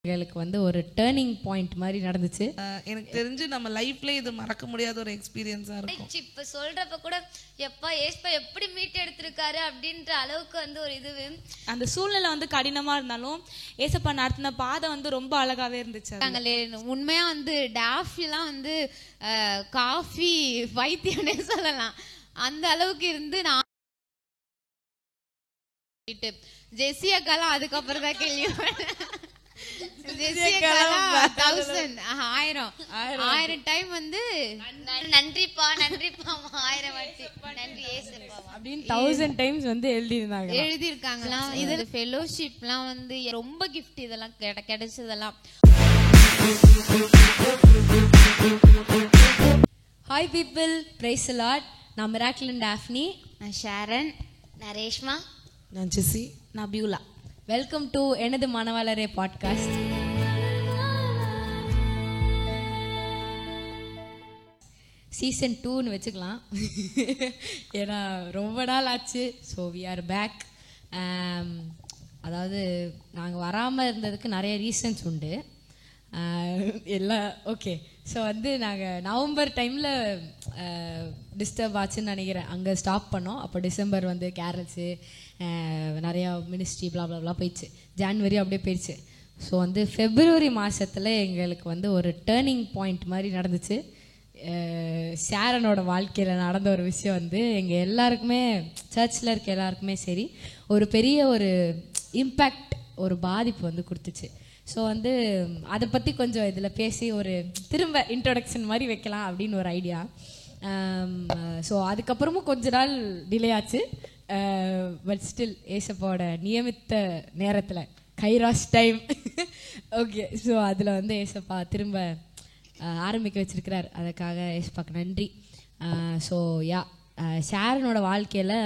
எங்களுக்கு வந்து ஒரு டேர்னிங் பாயிண்ட் மாதிரி நடந்துச்சு. எனக்கு தெரிஞ்சு நம்ம லைஃப்ல இது மறக்க முடியாத ஒரு எக்ஸ்பீரியன்ஸா இருக்கும். இப்ப சொல்றப்ப கூட எப்பா ஏஸ்பா எப்படி மீட் எடுத்திருக்காரு அப்படின்ற அளவுக்கு வந்து ஒரு இது. அந்த சூழ்நிலை வந்து கடினமா இருந்தாலும் ஏசப்பா நடத்தின பாதை வந்து ரொம்ப அழகாவே இருந்துச்சு. உண்மையா வந்து டாஃபிலாம் வந்து காஃபி வைத்தியம்னே சொல்லலாம். அந்த அளவுக்கு இருந்து நான் ஜெஸ்ஸி அக்காலாம் அதுக்கப்புறம் தான் கேள்வி. ஆயிரம் டைம் வந்து நன்றிப்பா நன்றிப்பா 1000 வாட்டி நன்றி ஏசப்பா அப்படின்னு 1000 டைம்ஸ் வந்து எழுதியிருக்காங்க. இது ஃபெலோஷிப்லாம் வந்து ரொம்ப கிஃப்ட் இதெல்லாம் கிடைச்சதெல்லாம். Hi people, praise the lord. நான் மிராக்கிள் அண்ட் டாஃப்னி. நான் ஷாரன். நான் ரேஷ்மா. நான் ஜெசி. நான் பியூலா. வெல்கம் டு எனது மனவளரே பாட்காஸ்ட். சீசன் 2ன்னு வச்சுக்கலாம். ஏன்னா ரொம்ப நாள் ஆச்சு. So we are back. அதாவது நாங்கள் வராமல் இருந்ததுக்கு நிறைய ரீசன்ஸ் உண்டு. எல்லாம் ஓகே. ஸோ வந்து நாங்கள் நவம்பர் டைமில் டிஸ்டர்ப் ஆச்சுன்னு நினைக்கிறேன். அங்கே ஸ்டாப் பண்ணோம். அப்போ டிசம்பர் வந்து கேரல்ஸு நிறையா மினிஸ்ட்ரி பிளாப்லாம் போயிடுச்சு. ஜான்வரி அப்படியே போயிடுச்சு. ஸோ வந்து ஃபெப்ரவரி மாதத்தில் எங்களுக்கு வந்து ஒரு டேர்னிங் பாயிண்ட் மாதிரி நடந்துச்சு. ஷாரனோட வாழ்க்கையில் நடந்த ஒரு விஷயம் வந்து எங்கள் எல்லாருக்குமே, சர்ச்சில் இருக்க எல்லாருக்குமே சரி, ஒரு பெரிய ஒரு இம்பேக்ட், ஒரு பாதிப்பு வந்து கொடுத்துச்சு. ஸோ வந்து அதை பற்றி கொஞ்சம் இதில் பேசி ஒரு திரும்ப இன்ட்ரோடக்ஷன் மாதிரி வைக்கலாம் அப்படின்னு ஒரு ஐடியா. ஸோ அதுக்கப்புறமும் கொஞ்ச நாள் டிலே ஆச்சு. பட் ஸ்டில் ஏசப்பாவோட நியமித்த நேரத்தில் கைராஸ் டைம் ஓகே. ஸோ அதில் வந்து ஏசப்பா திரும்ப ஆரம்பிக்க வச்சிருக்கிறார். அதுக்காக ஏசப்பாக்கு நன்றி. ஸோ யா, ஷாரனோட வாழ்க்கையில்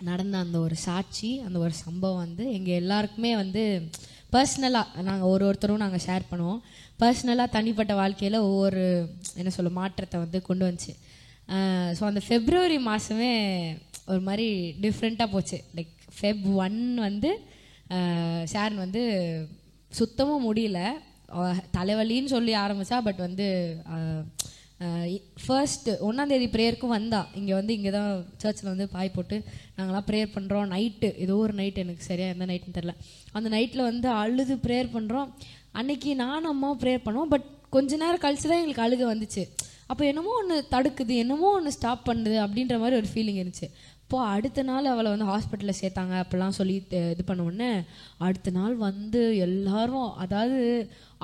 நடந்த அந்த ஒரு சாட்சி, அந்த ஒரு சம்பவம் வந்து எங்கள் எல்லாருக்குமே வந்து பர்சனலாக நாங்கள் ஒருத்தரும் நாங்கள் ஷேர் பண்ணுவோம். பர்சனலாக தனிப்பட்ட வாழ்க்கையில் ஒவ்வொரு என்ன சொல்ல மாற்றத்தை வந்து கொண்டு வந்துச்சு. ஸோ அந்த ஃபெப்ரவரி மாதமே ஒரு மாதிரி டிஃப்ரெண்ட்டாக போச்சு. லைக் ஃபெப் 1 வந்து ஷாரன் வந்து சுத்தமாக முடியல, தலைவலின்னு சொல்லி ஆரம்பித்தா. பட் வந்து ஃபர்ஸ்ட் 1ஆம் தேதி ப்ரேயருக்கும் வந்தா. இங்கே தான் சர்ச்சில் வந்து பாய் போட்டு நாங்களாம் ப்ரேயர் பண்ணுறோம். நைட்டு ஏதோ ஒரு நைட், எனக்கு சரியாக எந்த நைட்டுன்னு தெரில. அந்த நைட்டில் வந்து அழுது ப்ரேயர் பண்ணுறோம். அன்னைக்கு நானும் அம்மாவும் ப்ரேயர் பண்ணுவோம். பட் கொஞ்ச நேரம் கழிச்சு தான் எங்களுக்கு அழுக வந்துச்சு. அப்போ என்னமோ ஒன்று தடுக்குது, என்னமோ ஒன்று ஸ்டாப் பண்ணுது அப்படின்ற மாதிரி ஒரு ஃபீலிங் இருந்துச்சு. இப்போது அடுத்த நாள் அவளை வந்து ஹாஸ்பிட்டலில் சேர்த்தாங்க. அப்படிலாம் சொல்லி இது பண்ண உடனே அடுத்த நாள் வந்து எல்லாரும், அதாவது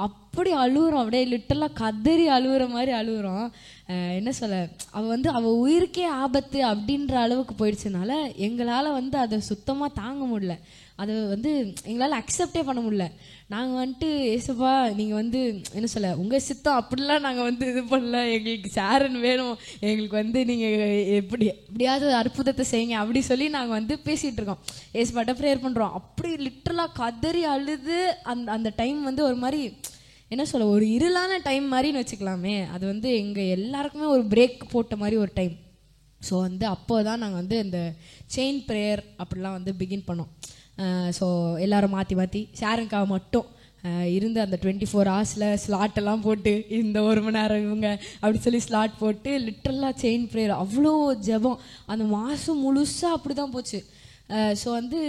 அப்படி அழுகுறோம், அப்படியே லிட்டரலாக கதறி அழுகுற மாதிரி அழுகுறோம். என்ன சொல்ல, அவள் உயிருக்கே ஆபத்து அப்படின்ற அளவுக்கு போயிடுச்சுனால எங்களால் வந்து அதை சுத்தமாக தாங்க முடியல. அதை வந்து எங்களால் அக்செப்டே பண்ண முடியல. நாங்கள் வந்துட்டு ஏசப்பா நீங்கள் வந்து என்ன சொல்ல, உங்கள் சித்தம் அப்படிலாம் நாங்கள் வந்து இது பண்ணல, எங்களுக்கு ஷாரன் வேணும், எங்களுக்கு வந்து நீங்கள் எப்படியாவது அற்புதத்தை செய்யுங்க அப்படி சொல்லி நாங்கள் வந்து பேசிகிட்டு இருக்கோம். ஏசப்பாட்ட ப்ரேயர் பண்ணுறோம். அப்படி லிட்டரலாக கதறி அழுது அந்த டைம் வந்து ஒரு மாதிரி என்ன சொல்ல, ஒரு இருளான டைம் மாதிரின்னு வச்சுக்கலாமே. அது வந்து எங்கள் எல்லாருக்குமே ஒரு பிரேக் போட்ட மாதிரி ஒரு டைம். ஸோ வந்து அப்போ தான் நாங்கள் வந்து இந்த செயின் ப்ரேயர் அப்படிலாம் வந்து பிகின் பண்ணோம். ஸோ எல்லோரும் மாற்றி ஷாரனுக்காக மட்டும் இருந்து அந்த 24 ஹவர்ஸில் ஸ்லாட்டெல்லாம் போட்டு இந்த 1 மணி நேரம் இவங்க அப்படி சொல்லி ஸ்லாட் போட்டு லிட்டரலாக செயின் ப்ரேயர், அவ்வளோ ஜெபம் அந்த மாதம் முழுசாக அப்படி தான் போச்சு. ஸோ வந்து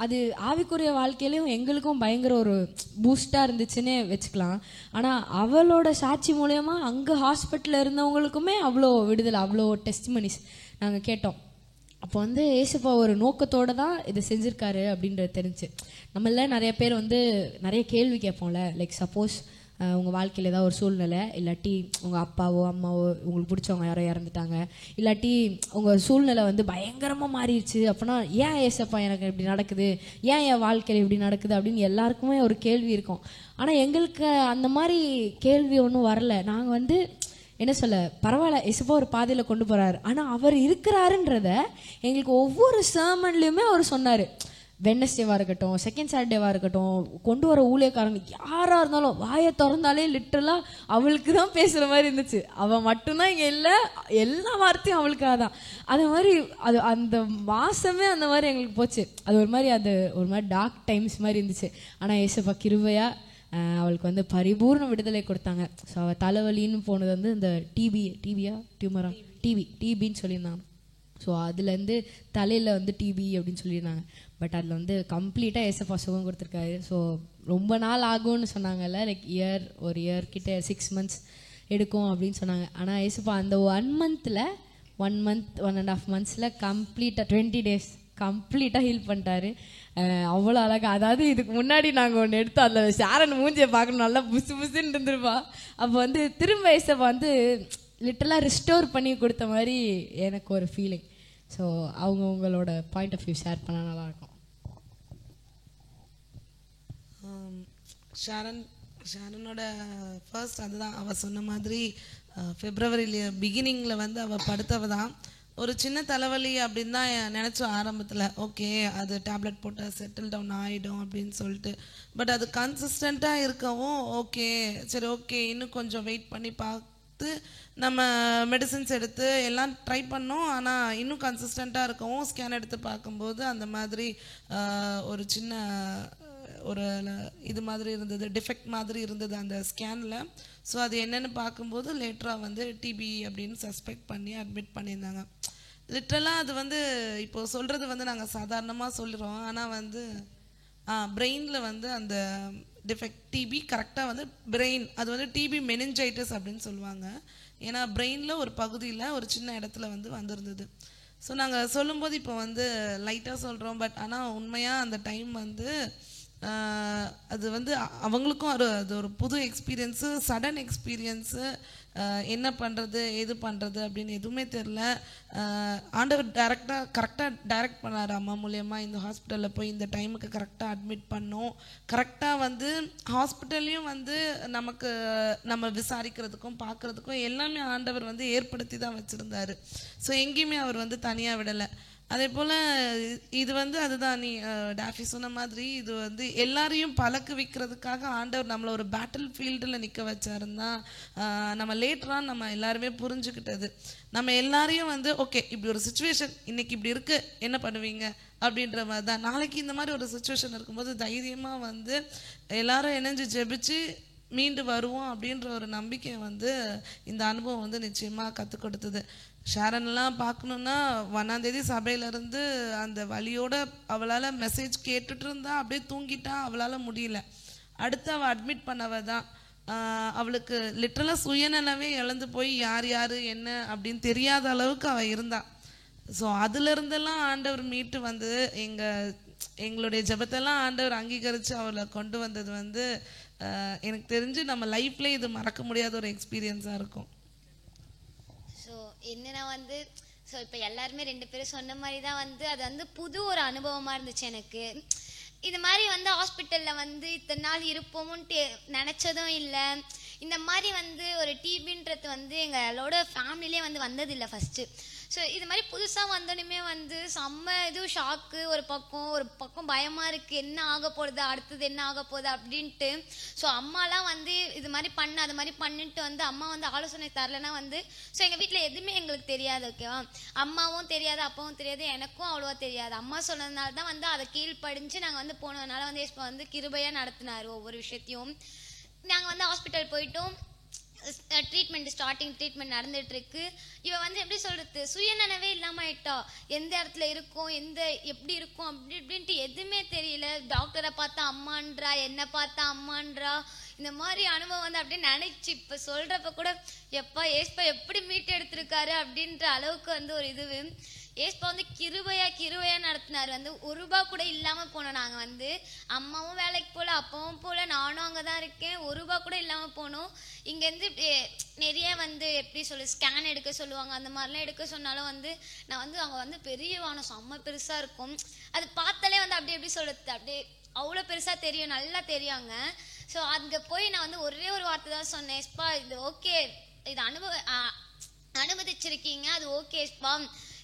அது ஆவிக்குரிய வாழ்க்கையிலையும் எங்களுக்கும் பயங்கர ஒரு பூஸ்டாக இருந்துச்சுன்னே வச்சுக்கலாம். ஆனால் அவளோட சாட்சி மூலயமா அங்கே ஹாஸ்பிட்டலில் இருந்தவங்களுக்குமே அவ்வளோ விடுதலை, அவ்வளோ டெஸ்டிமனிஸ் நாங்கள் கேட்டோம். அப்போ வந்து ஏசப்பா ஒரு நோக்கத்தோடு தான் இதை செஞ்சுருக்காரு அப்படின்றது தெரிஞ்சு. நம்மள நிறைய பேர் வந்து நிறைய கேள்வி கேட்போம்ல. லைக் சப்போஸ் உங்கள் வாழ்க்கையில் ஏதாவது ஒரு சூழ்நிலை, இல்லாட்டி உங்கள் அப்பாவோ அம்மாவோ உங்களுக்கு பிடிச்சவங்க யாரோ இறந்துட்டாங்க, இல்லாட்டி உங்கள் சூழ்நிலை வந்து பயங்கரமாக மாறிடுச்சு. அப்படின்னா ஏன் ஏசப்பா எனக்கு இப்படி நடக்குது, ஏன் என் வாழ்க்கையில் இப்படி நடக்குது அப்படின்னு எல்லாருக்குமே ஒரு கேள்வி இருக்கும். ஆனால் எங்களுக்கு அந்த மாதிரி கேள்வி ஒன்றும் வரல. நாங்கள் வந்து என்ன சொல்ல, பரவாயில்ல ஏசப்பா ஒரு பாதையில் கொண்டு போகிறாரு. ஆனால் அவர் இருக்கிறாருன்றத எங்களுக்கு ஒவ்வொரு சர்மன்லேயுமே அவர் சொன்னார். வெட்னஸ்டேவாக இருக்கட்டும், செகண்ட் சாட்டர்டேவாக இருக்கட்டும், கொண்டு வர ஊழியக்காரங்க யாராக இருந்தாலும் வாயை திறந்தாலே லிட்டரலாக அவளுக்கு தான் பேசுகிற மாதிரி இருந்துச்சு. அவள் மட்டும்தான் இங்கே இல்லை, எல்லா வார்த்தையும் அவளுக்காக தான். அது மாதிரி அது அந்த மாதமே அந்த மாதிரி எங்களுக்கு போச்சு. அது ஒரு மாதிரி டார்க் டைம்ஸ் மாதிரி இருந்துச்சு. ஆனால் ஏசப்பா கிருபையா அவளுக்கு வந்து பரிபூர்ண விடுதலை கொடுத்தாங்க. ஸோ அவள் தலைவலின்னு போனது வந்து இந்த டிபின்னு சொல்லியிருந்தாங்க. ஸோ அதுலேருந்து தலையில் வந்து டிபி அப்படின்னு சொல்லியிருந்தாங்க. பட் அதில் வந்து கம்ப்ளீட்டாக ஏசப்பா சுகம் கொடுத்துருக்காரு. ஸோ ரொம்ப நாள் ஆகும்னு சொன்னாங்கல்ல, லைக் ஒரு இயர் கிட்ட 6 months எடுக்கும் அப்படின்னு சொன்னாங்க. ஆனால் ஏசப்பா அந்த 1 monthல 1.5 months கம்ப்ளீட்டாக 20 days கம்ப்ளீட்டாக ஹீல் பண்ணிட்டாரு. அவ்வளோ அழகா. அதாவது இதுக்கு முன்னாடி நாங்கள் ஒன்று எடுத்தோம், அதில் ஷாரன் மூஞ்சியை பார்க்கணும், நல்லா புசு புசுன்னு இருந்துருப்பா. அப்போ வந்து திரும்ப ஏசப்பா வந்து லிட்டலாக ரிஸ்டோர் பண்ணி கொடுத்த மாதிரி எனக்கு ஒரு ஃபீலிங். ஸோ அவங்களோட பாயிண்ட் ஆஃப் வியூ ஷேர் பண்ணால் நல்லாயிருக்கும். ஷாரனோட ஃபர்ஸ்ட் அதுதான் அவள் சொன்ன மாதிரி ஃபெப்ரவரியில பிகினிங்கில் வந்து அவள் படுத்தவ தான். ஒரு சின்ன தலைவலி அப்படின்னு தான் நினச்சோம் ஆரம்பத்தில். ஓகே, அது டேப்லெட் போட்டால் செட்டில் டவுன் ஆகிடும் அப்படின்னு சொல்லிட்டு. பட் அது கன்சிஸ்டண்ட்டாக இருக்கவும் ஓகே சரி ஓகே இன்னும் கொஞ்சம் வெயிட் பண்ணி பார்த்து நம்ம மெடிசின்ஸ் எடுத்து எல்லாம் ட்ரை பண்ணோம். ஆனால் இன்னும் கன்சிஸ்டண்ட்டாக இருக்கவும் ஸ்கேன் எடுத்து பார்க்கும்போது அந்த மாதிரி ஒரு சின்ன ஒரு இது மாதிரி இருந்தது, டிஃபெக்ட் மாதிரி இருந்தது அந்த ஸ்கேனில். ஸோ அது என்னென்னு பார்க்கும்போது லேட்டராக வந்து டிபி அப்படின்னு சஸ்பெக்ட் பண்ணி அட்மிட் பண்ணியிருந்தாங்க. லிட்ரலாக அது வந்து இப்போது சொல்கிறது வந்து நாங்கள் சாதாரணமாக சொல்கிறோம். ஆனால் வந்து பிரெயினில் வந்து அந்த டிஃபெக்ட் டிபி கரெக்டாக வந்து பிரெயின் அது வந்து டிபி மெனிஞ்சைட்டிஸ் அப்படின்னு சொல்லுவாங்க. ஏன்னா பிரெயினில் ஒரு பகுதியில் ஒரு சின்ன இடத்துல வந்து வந்திருந்தது. ஸோ நாங்கள் சொல்லும்போது இப்போ வந்து லைட்டாக சொல்கிறோம். பட் ஆனால் உண்மையாக அந்த டைம் வந்து அது வந்து அவங்களுக்கும் அது ஒரு புது எக்ஸ்பீரியன்ஸு, சடன் எக்ஸ்பீரியன்ஸு. என்ன பண்ணுறது ஏது பண்ணுறது அப்படின்னு எதுவுமே தெரில. ஆண்டவர் கரெக்டாக டைரக்ட் பண்ணார் அம்மா மூலயமா. இந்த ஹாஸ்பிட்டலில் போய் இந்த டைமுக்கு கரெக்டாக அட்மிட் பண்ணோம். கரெக்டாக வந்து ஹாஸ்பிட்டல்லையும் வந்து நம்ம விசாரிக்கிறதுக்கும் பார்க்குறதுக்கும் எல்லாமே ஆண்டவர் வந்து ஏற்படுத்தி தான் வச்சுருந்தார். ஸோ எங்கேயுமே அவர் வந்து தனியாக விடலை. அதே போல் இது வந்து அதுதான் நீ டாஃபி சொன்ன மாதிரி இது வந்து எல்லாரையும் பழக்க வைக்கிறதுக்காக ஆண்டவர் நம்மளை ஒரு பேட்டில் ஃபீல்டில் நிற்க வச்சாருன்னா நம்ம லேட்டராக நம்ம எல்லாருமே புரிஞ்சுக்கிட்டது. நம்ம எல்லாரையும் வந்து ஓகே இப்படி ஒரு சுச்சுவேஷன் இன்னைக்கு இப்படி இருக்கு என்ன பண்ணுவீங்க அப்படின்ற மாதிரி தான். நாளைக்கு இந்த மாதிரி ஒரு சுச்சுவேஷன் இருக்கும்போது தைரியமாக வந்து எல்லாரும் இணைஞ்சு ஜெபிச்சு மீண்டு வருவோம் அப்படின்ற ஒரு நம்பிக்கையை வந்து இந்த அனுபவம் வந்து நிச்சயமாக கற்றுக் கொடுத்தது. ஷாரன்லாம் பார்க்கணுன்னா 1ஆம் தேதி சபையிலேருந்து அந்த வலியோட அவளால் மெசேஜ் கேட்டுட்டு இருந்தா அப்படியே தூங்கிட்டா, அவளால் முடியல. அடுத்து அவள் அட்மிட் பண்ணவ தான். அவளுக்கு லிட்டரலாக சுயநலவே இழந்து போய் யார் என்ன அப்படின்னு தெரியாத அளவுக்கு அவள் இருந்தா. ஸோ அதுலேருந்தெல்லாம் ஆண்டவர் மீட்டு வந்து எங்களுடைய ஜெபத்தெல்லாம் ஆண்டவர் அங்கீகரித்து அவளை கொண்டு வந்தது வந்து எனக்கு தெரிஞ்சு நம்ம லைஃப்ல இது மறக்க முடியாத ஒரு எக்ஸ்பீரியன்ஸாக இருக்கும். ஸோ என்னன்னா வந்து ஸோ இப்போ எல்லாருமே 2 பேரும் சொன்ன மாதிரி தான் வந்து அது வந்து புது ஒரு அனுபவமாக இருந்துச்சு எனக்கு. இது மாதிரி வந்து ஹாஸ்பிட்டலில் வந்து இத்தனை நாள் இருப்போமுன்ட்டு நினச்சதும் இல்லை. இந்த மாதிரி வந்து ஒரு டிபின்றது வந்து எங்களோட ஃபேமிலிலே வந்து வந்ததில்லை ஃபஸ்ட்டு. ஸோ இது மாதிரி புதுசாக வந்தோடனே வந்து செம்ம இதுவும் ஷாக்கு. ஒரு பக்கம் பயமாக இருக்குது, என்ன ஆக போகுது அடுத்தது என்ன ஆக போகுது அப்படின்ட்டு. ஸோ அம்மாலாம் வந்து இது மாதிரி அது மாதிரி பண்ணிட்டு வந்து அம்மா வந்து ஆலோசனை தரலைன்னா வந்து ஸோ எங்கள் வீட்டில் எதுவுமே எங்களுக்கு தெரியாது. ஓகேவா, அம்மாவும் தெரியாது அப்பாவும் தெரியாது, எனக்கும் அவ்வளோவா தெரியாது. அம்மா சொன்னதுனால தான் வந்து அதை கீழ்ப்படிஞ்சு நாங்கள் வந்து போனதுனால வந்து இப்போ வந்து கிருபையாக நடத்தினார் ஒவ்வொரு விஷயத்தையும். நாங்கள் வந்து ஹாஸ்பிட்டல் போயிட்டோம். ட்ரீட்மெண்ட் ஸ்டார்டிங் ட்ரீட்மெண்ட் நடந்துட்டு இருக்கு. இவன் வந்து எப்படி சொல்றது சுயநனவே இல்லாம ஆயிட்டா. எந்த இடத்துல இருக்கும் எப்படி இருக்கும் அப்படி இப்படின்ட்டு எதுவுமே தெரியல. டாக்டரை பார்த்தா அம்மான்றா, என்ன பார்த்தா அம்மான்றா. இந்த மாதிரி அனுபவம் வந்து அப்படியே நினைச்சு இப்ப சொல்றப்ப கூட எப்பா ஏஸ்பா எப்படி மீட்டு எடுத்திருக்காரு அப்படின்ற அளவுக்கு வந்து ஒரு இதுவு. ஏஸ்பா வந்து கிருபையா நடத்தினார். வந்து ₹1 கூட இல்லாம போனோம். நாங்க வந்து அம்மாவும் வேலைக்கு போல அப்பாவும் போல, நானும் அங்கதான் இருக்கேன். ₹1 கூட இல்லாம போனோம். இங்க இருந்து நிறைய வந்து எப்படி சொல்லு ஸ்கேன் எடுக்க சொல்லுவாங்க. அந்த மாதிரிலாம் எடுக்க சொன்னாலும் வந்து நான் வந்து அங்க வந்து பெரிய வானம் செம்ம பெருசா இருக்கும். அது பார்த்தாலே வந்து அப்படி எப்படி சொல்றது அப்படியே அவ்வளோ பெருசா தெரியும், நல்லா தெரியாங்க. ஸோ அங்க போய் நான் வந்து ஒரே ஒரு வார்த்தை தான் சொன்னேன், ஏஸ்பா இது ஓகே, இது அனுமதிச்சிருக்கீங்க, அது ஓகேஸ்பா.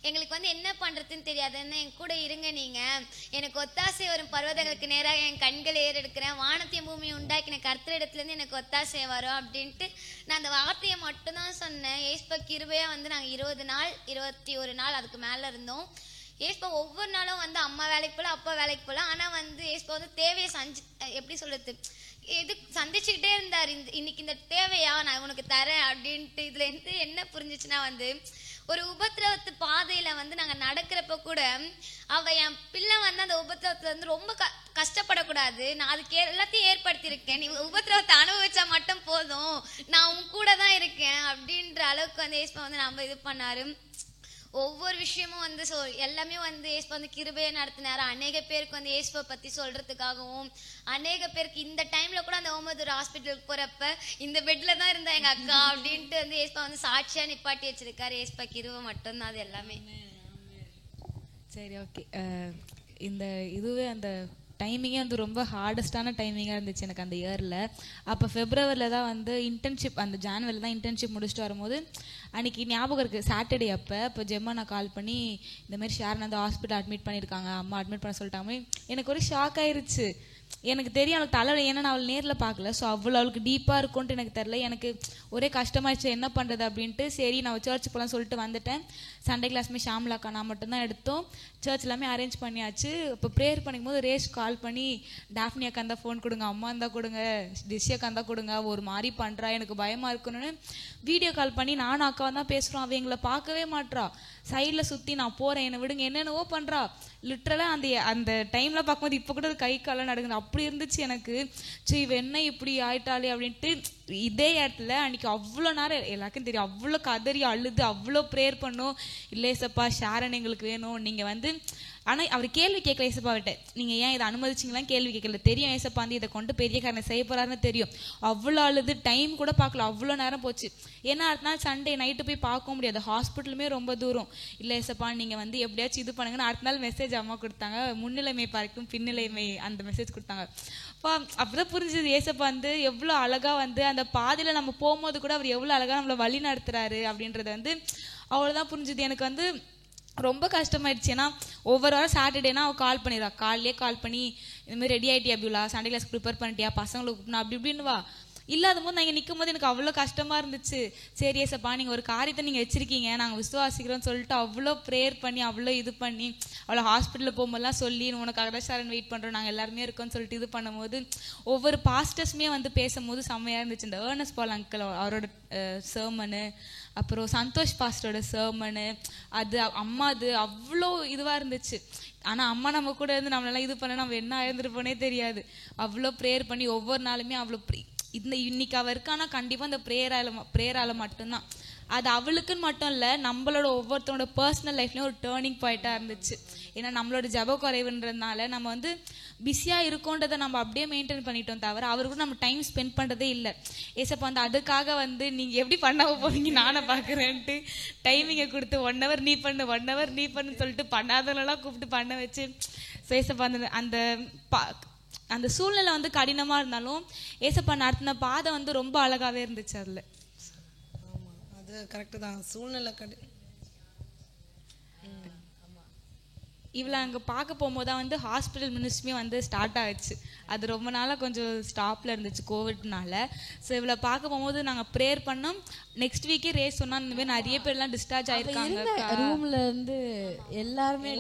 எங்களுக்கு வந்து என்ன பண்றதுன்னு தெரியாதுன்னு என் கூட இருங்க, நீங்க எனக்கு ஒத்தாசை வரும் பர்வதங்களுக்கு நேராக என் கண்கள் ஏறெடுக்கிறேன், வானத்தையும் பூமியை உண்டாக்கின கர்த்தரிடத்துல இருந்து எனக்கு ஒத்தாசை வரும் அப்படின்ட்டு நான் அந்த வார்த்தையை மட்டும் தான் சொன்னேன். ஏஸ்பா கிருபையா வந்து நாங்கள் 20 நாள் 21 நாள் அதுக்கு மேல இருந்தோம். ஏஸ்பா ஒவ்வொரு நாளும் வந்து அம்மா வேலைக்கு போல அப்பா வேலைக்கு போல, ஆனா வந்து ஏஸ்பா வந்து தேவையை எப்படி சொல்றது எது சந்திச்சுக்கிட்டே இருந்தார். இன்னைக்கு இந்த தேவையா நான் உனக்கு தரேன் அப்படின்ட்டு. இதுல இருந்து என்ன புரிஞ்சிச்சுன்னா வந்து ஒரு உபத்திரவத்து பாதையில வந்து நாங்க நடக்கிறப்ப கூட அவ என் பிள்ளை வந்து அந்த உபத்திரவத்துல வந்து ரொம்ப கஷ்டப்படக்கூடாது, நான் அதுக்கு எல்லாத்தையும் ஏற்படுத்தியிருக்கேன், நீ உபத்திரவத்தை அனுபவிச்சா மட்டும் போதும், நான் உன் கூட தான் இருக்கேன் அப்படின்ற அளவுக்கு வந்து ஏசப்பா வந்து நம்ம இது பண்ணாரு. ஒவ்வொரு விஷயமும் வந்து எல்லாமே வந்து ஏசப்பா வந்து கிருபையை நடத்தினாரு. அநேக பேருக்கு வந்து ஏசப்பா பத்தி சொல்றதுக்காகவும், அநேக பேருக்கு இந்த டைம்ல கூட அந்த ஓமதூர் ஹாஸ்பிட்டலுக்கு போறப்ப இந்த பெட்ல தான் இருந்தா எங்க அக்கா அப்படின்ட்டு வந்து ஏசப்பா வந்து சாட்சியா நிப்பாட்டி வச்சிருக்காரு. ஏசப்பா கிருபை மட்டும்தான் அது எல்லாமே. சரி, ஓகே. இந்த இதுவே அந்த டைமிங்கே வந்து ரொம்ப ஹார்டஸ்டான டைமிங்காக இருந்துச்சு எனக்கு அந்த இயரில். அப்போ ஃபெப்ரவரியில் தான் வந்து இன்டர்ன்ஷிப், அந்த ஜான்வரியில் தான் இன்டர்ன்ஷிப் முடிச்சுட்டு வரும்போது அன்றைக்கி ஞாபகம் இருக்குது, சாட்டர்டே அப்போ ஜெம்மா நான் கால் பண்ணி இந்தமாதிரி ஷேர்னா வந்து ஹாஸ்பிட்டல் அட்மிட் பண்ணியிருக்காங்க, அம்மா அட்மிட் பண்ண சொல்லிட்டாங்க. எனக்கு ஒரு ஷாக் ஆயிடுச்சு. எனக்கு தெரியும் அவளுக்கு தலைவலி, ஏன்னா நான் அவள் நேரில் பார்க்கல. ஸோ அவ்வளோ அவளுக்கு டீப்பாக இருக்கும்ன்ட்டு எனக்கு தெரில. எனக்கு ஒரே கஷ்டமாயிடுச்சு, என்ன பண்ணுறது அப்படின்ட்டு. சரி நான் சர்ச்சுக்கு போகலாம் சொல்லிட்டு வந்துட்டேன். சண்டே கிளாஸ்மே ஷாம்லாக்கா நான் மட்டும்தான் எடுத்தோம். சர்ச் எல்லாமே அரேஞ்ச் பண்ணியாச்சு. இப்போ ப்ரேயர் பண்ணிக்கும் போது ரேஷ் கால் பண்ணி, டாஃப்னி அக்கா இருந்தால் ஃபோன் கொடுங்க, அம்மா இருந்தால் கொடுங்க, டிஷ் அக்கா இருந்தால் கொடுங்க, ஒரு மாதிரி பண்ணுறா, எனக்கு பயமாக இருக்குன்னு வீடியோ கால் பண்ணி நானும் அக்கா தான் பேசுகிறோம். அவள் எங்களை பார்க்கவே மாட்றா, சைடில் சுற்றி நான் போகிறேன் என்னை விடுங்க என்னென்னவோ பண்ணுறா. லிட்ரலாக அந்த டைமில் பார்க்கும்போது இப்போ கூட கை காலம் நடக்குது. அப்படி இருந்துச்சு எனக்கு. சரி இவ என்ன இப்படி ஆயிட்டாளே அப்படின்ட்டு. இதே இடத்துல அன்றைக்கி அவ்வளோ நேரம் எல்லாருக்கும் தெரியும், அவ்வளோ கதறி அழுது அவ்வளோ ப்ரேயர் பண்ணோம். இல்லை ஏசப்பா ஷாரன் எங்களுக்கு வேணும், நீங்கள் வந்து. ஆனால் அவர் கேள்வி கேட்கல ஏசப்பாவிட்ட, நீங்கள் ஏன் இதை அனுமதிச்சிங்களாம் கேள்வி கேட்கல. தெரியும் ஏசப்பா வந்து இதை கொண்டு பெரிய காரணம் செய்ய போகிறாருன்னு தெரியும். அவ்வளோ அழுது டைம் கூட பார்க்கல, அவ்வளோ நேரம் போச்சு. ஏன்னா அடுத்த நாள் சண்டே நைட்டு போய் பார்க்க முடியாது, ஹாஸ்பிட்டலுமே ரொம்ப தூரம். இல்லை ஏசப்பா நீங்கள் வந்து எப்படியாச்சும் இது பண்ணுங்கன்னு அடுத்த நாள் மெசேஜ் அம்மா கொடுத்தாங்க, முன்னிலைமை பார்க்கும் பின்னிலைமை அந்த மெசேஜ் கொடுத்தாங்க. அப்பதான் புரிஞ்சது ஏசப்பா வந்து எவ்வளோ அழகா வந்து அந்த பாதையில நம்ம போகும்போது கூட அவர் எவ்வளோ அழகா நம்மளை வழி நடத்துறாரு அப்படின்றது வந்து அவ்வளோதான் புரிஞ்சுது. எனக்கு வந்து ரொம்ப கஷ்டமாயிடுச்சு. ஏன்னா ஒவ்வொரு வாரம் சாட்டர்டேனா அவள் கால் பண்ணிடுவா, காலையிலே கால் பண்ணி இந்த மாதிரி ரெடி ஆகிட்டியா அப்படிங்களா, சண்டே கிளாஸ் ப்ரிப்பேர் பண்ணிட்டியா, பசங்களுக்கு கூப்பிடணும் அப்படி இப்படின்னு வா. இல்லாத போது நான் இங்கே நிற்கும் போது எனக்கு அவ்வளோ கஷ்டமாக இருந்துச்சு. சரி ஏசப்பா நீங்கள் ஒரு காரியத்தை நீங்கள் வச்சுருக்கீங்க, நாங்கள் விசுவாசிக்கிறோம்னு சொல்லிட்டு அவ்வளோ ப்ரேயர் பண்ணி அவ்வளோ இது பண்ணி அவ்வளோ ஹாஸ்பிட்டலில் போகும்போதெல்லாம் சொல்லி உனக்காக தான் ஷாரன் வெயிட் பண்ணுறோம், நாங்கள் எல்லாருமே இருக்கோம்னு சொல்லிட்டு இது பண்ணும்போது ஒவ்வொரு பாஸ்டர்ஸுமே வந்து பேசும்போது செம்மையாக இருந்துச்சு. இந்த ஏர்னஸ் பால் அங்கிள் அவரோட சர்மனு, அப்புறம் சந்தோஷ் பாஸ்டரோட சர்மனு, அது அம்மா அது அவ்வளோ இதுவாக இருந்துச்சு. ஆனால் அம்மா நம்ம கூட இருந்து நம்மளெல்லாம் இது பண்ண நம்ம என்ன ஆயிருந்துருப்போனே தெரியாது. அவ்வளோ ப்ரேயர் பண்ணி ஒவ்வொரு நாளுமே அவ்வளோ இன்னைக்கு அவ இருக்கானா கண்டிப்பாக இந்த ப்ரேயரால மட்டும்தான். அது அவளுக்குன்னு மட்டும் இல்லை, நம்மளோட ஒவ்வொருத்தரோட பர்சனல் லைஃப்லேயும் ஒரு டேர்னிங் பாயிண்ட்டாக இருந்துச்சு. ஏன்னா நம்மளோட ஜப குறைவுன்றதுனால நம்ம வந்து பிஸியாக இருக்கோன்றதை நம்ம அப்படியே மெயின்டைன் பண்ணிட்டோம் தவிர அவர் கூட நம்ம டைம் ஸ்பெண்ட் பண்ணுறதே இல்லை. ஏசப்பா வந்து அதுக்காக வந்து நீங்கள் எப்படி பண்ண போகிறீங்க நானே பார்க்குறேன்ட்டு டைமிங்கை கொடுத்து 1 hour நீ பண்ணு 1 hour நீ பண்ணுன்னு சொல்லிட்டு பண்ணாதவங்களெல்லாம் கூப்பிட்டு பண்ண வச்சு. ஏசப்பா அந்த சூழ்நிலை வந்து கடினமாக இருந்தாலும் ஏசப்பா நடத்தின பாதை வந்து ரொம்ப அழகாகவே இருந்துச்சு. அதில் அது கரெக்டு தான், சூழ்நிலை இவளை அங்கே பார்க்க போகும்போது தான் வந்து ஹாஸ்பிட்டல் மினிஸ்ட்ரியுமே வந்து ஸ்டார்ட் ஆகிடுச்சு. அது ரொம்ப நாளாக கொஞ்சம் ஸ்டாப்பில் இருந்துச்சு கோவிட்னால. ஸோ இவளை பார்க்க போகும்போது நாங்கள் ப்ரேயர் பண்ணோம். நெக்ஸ்ட் வீக்கே ரேஸ் சொன்னால் இந்த மாதிரி நிறைய பேர்லாம் டிஸ்சார்ஜ் ஆயிருக்காங்க. ரூம்ல இருந்து எல்லாருமே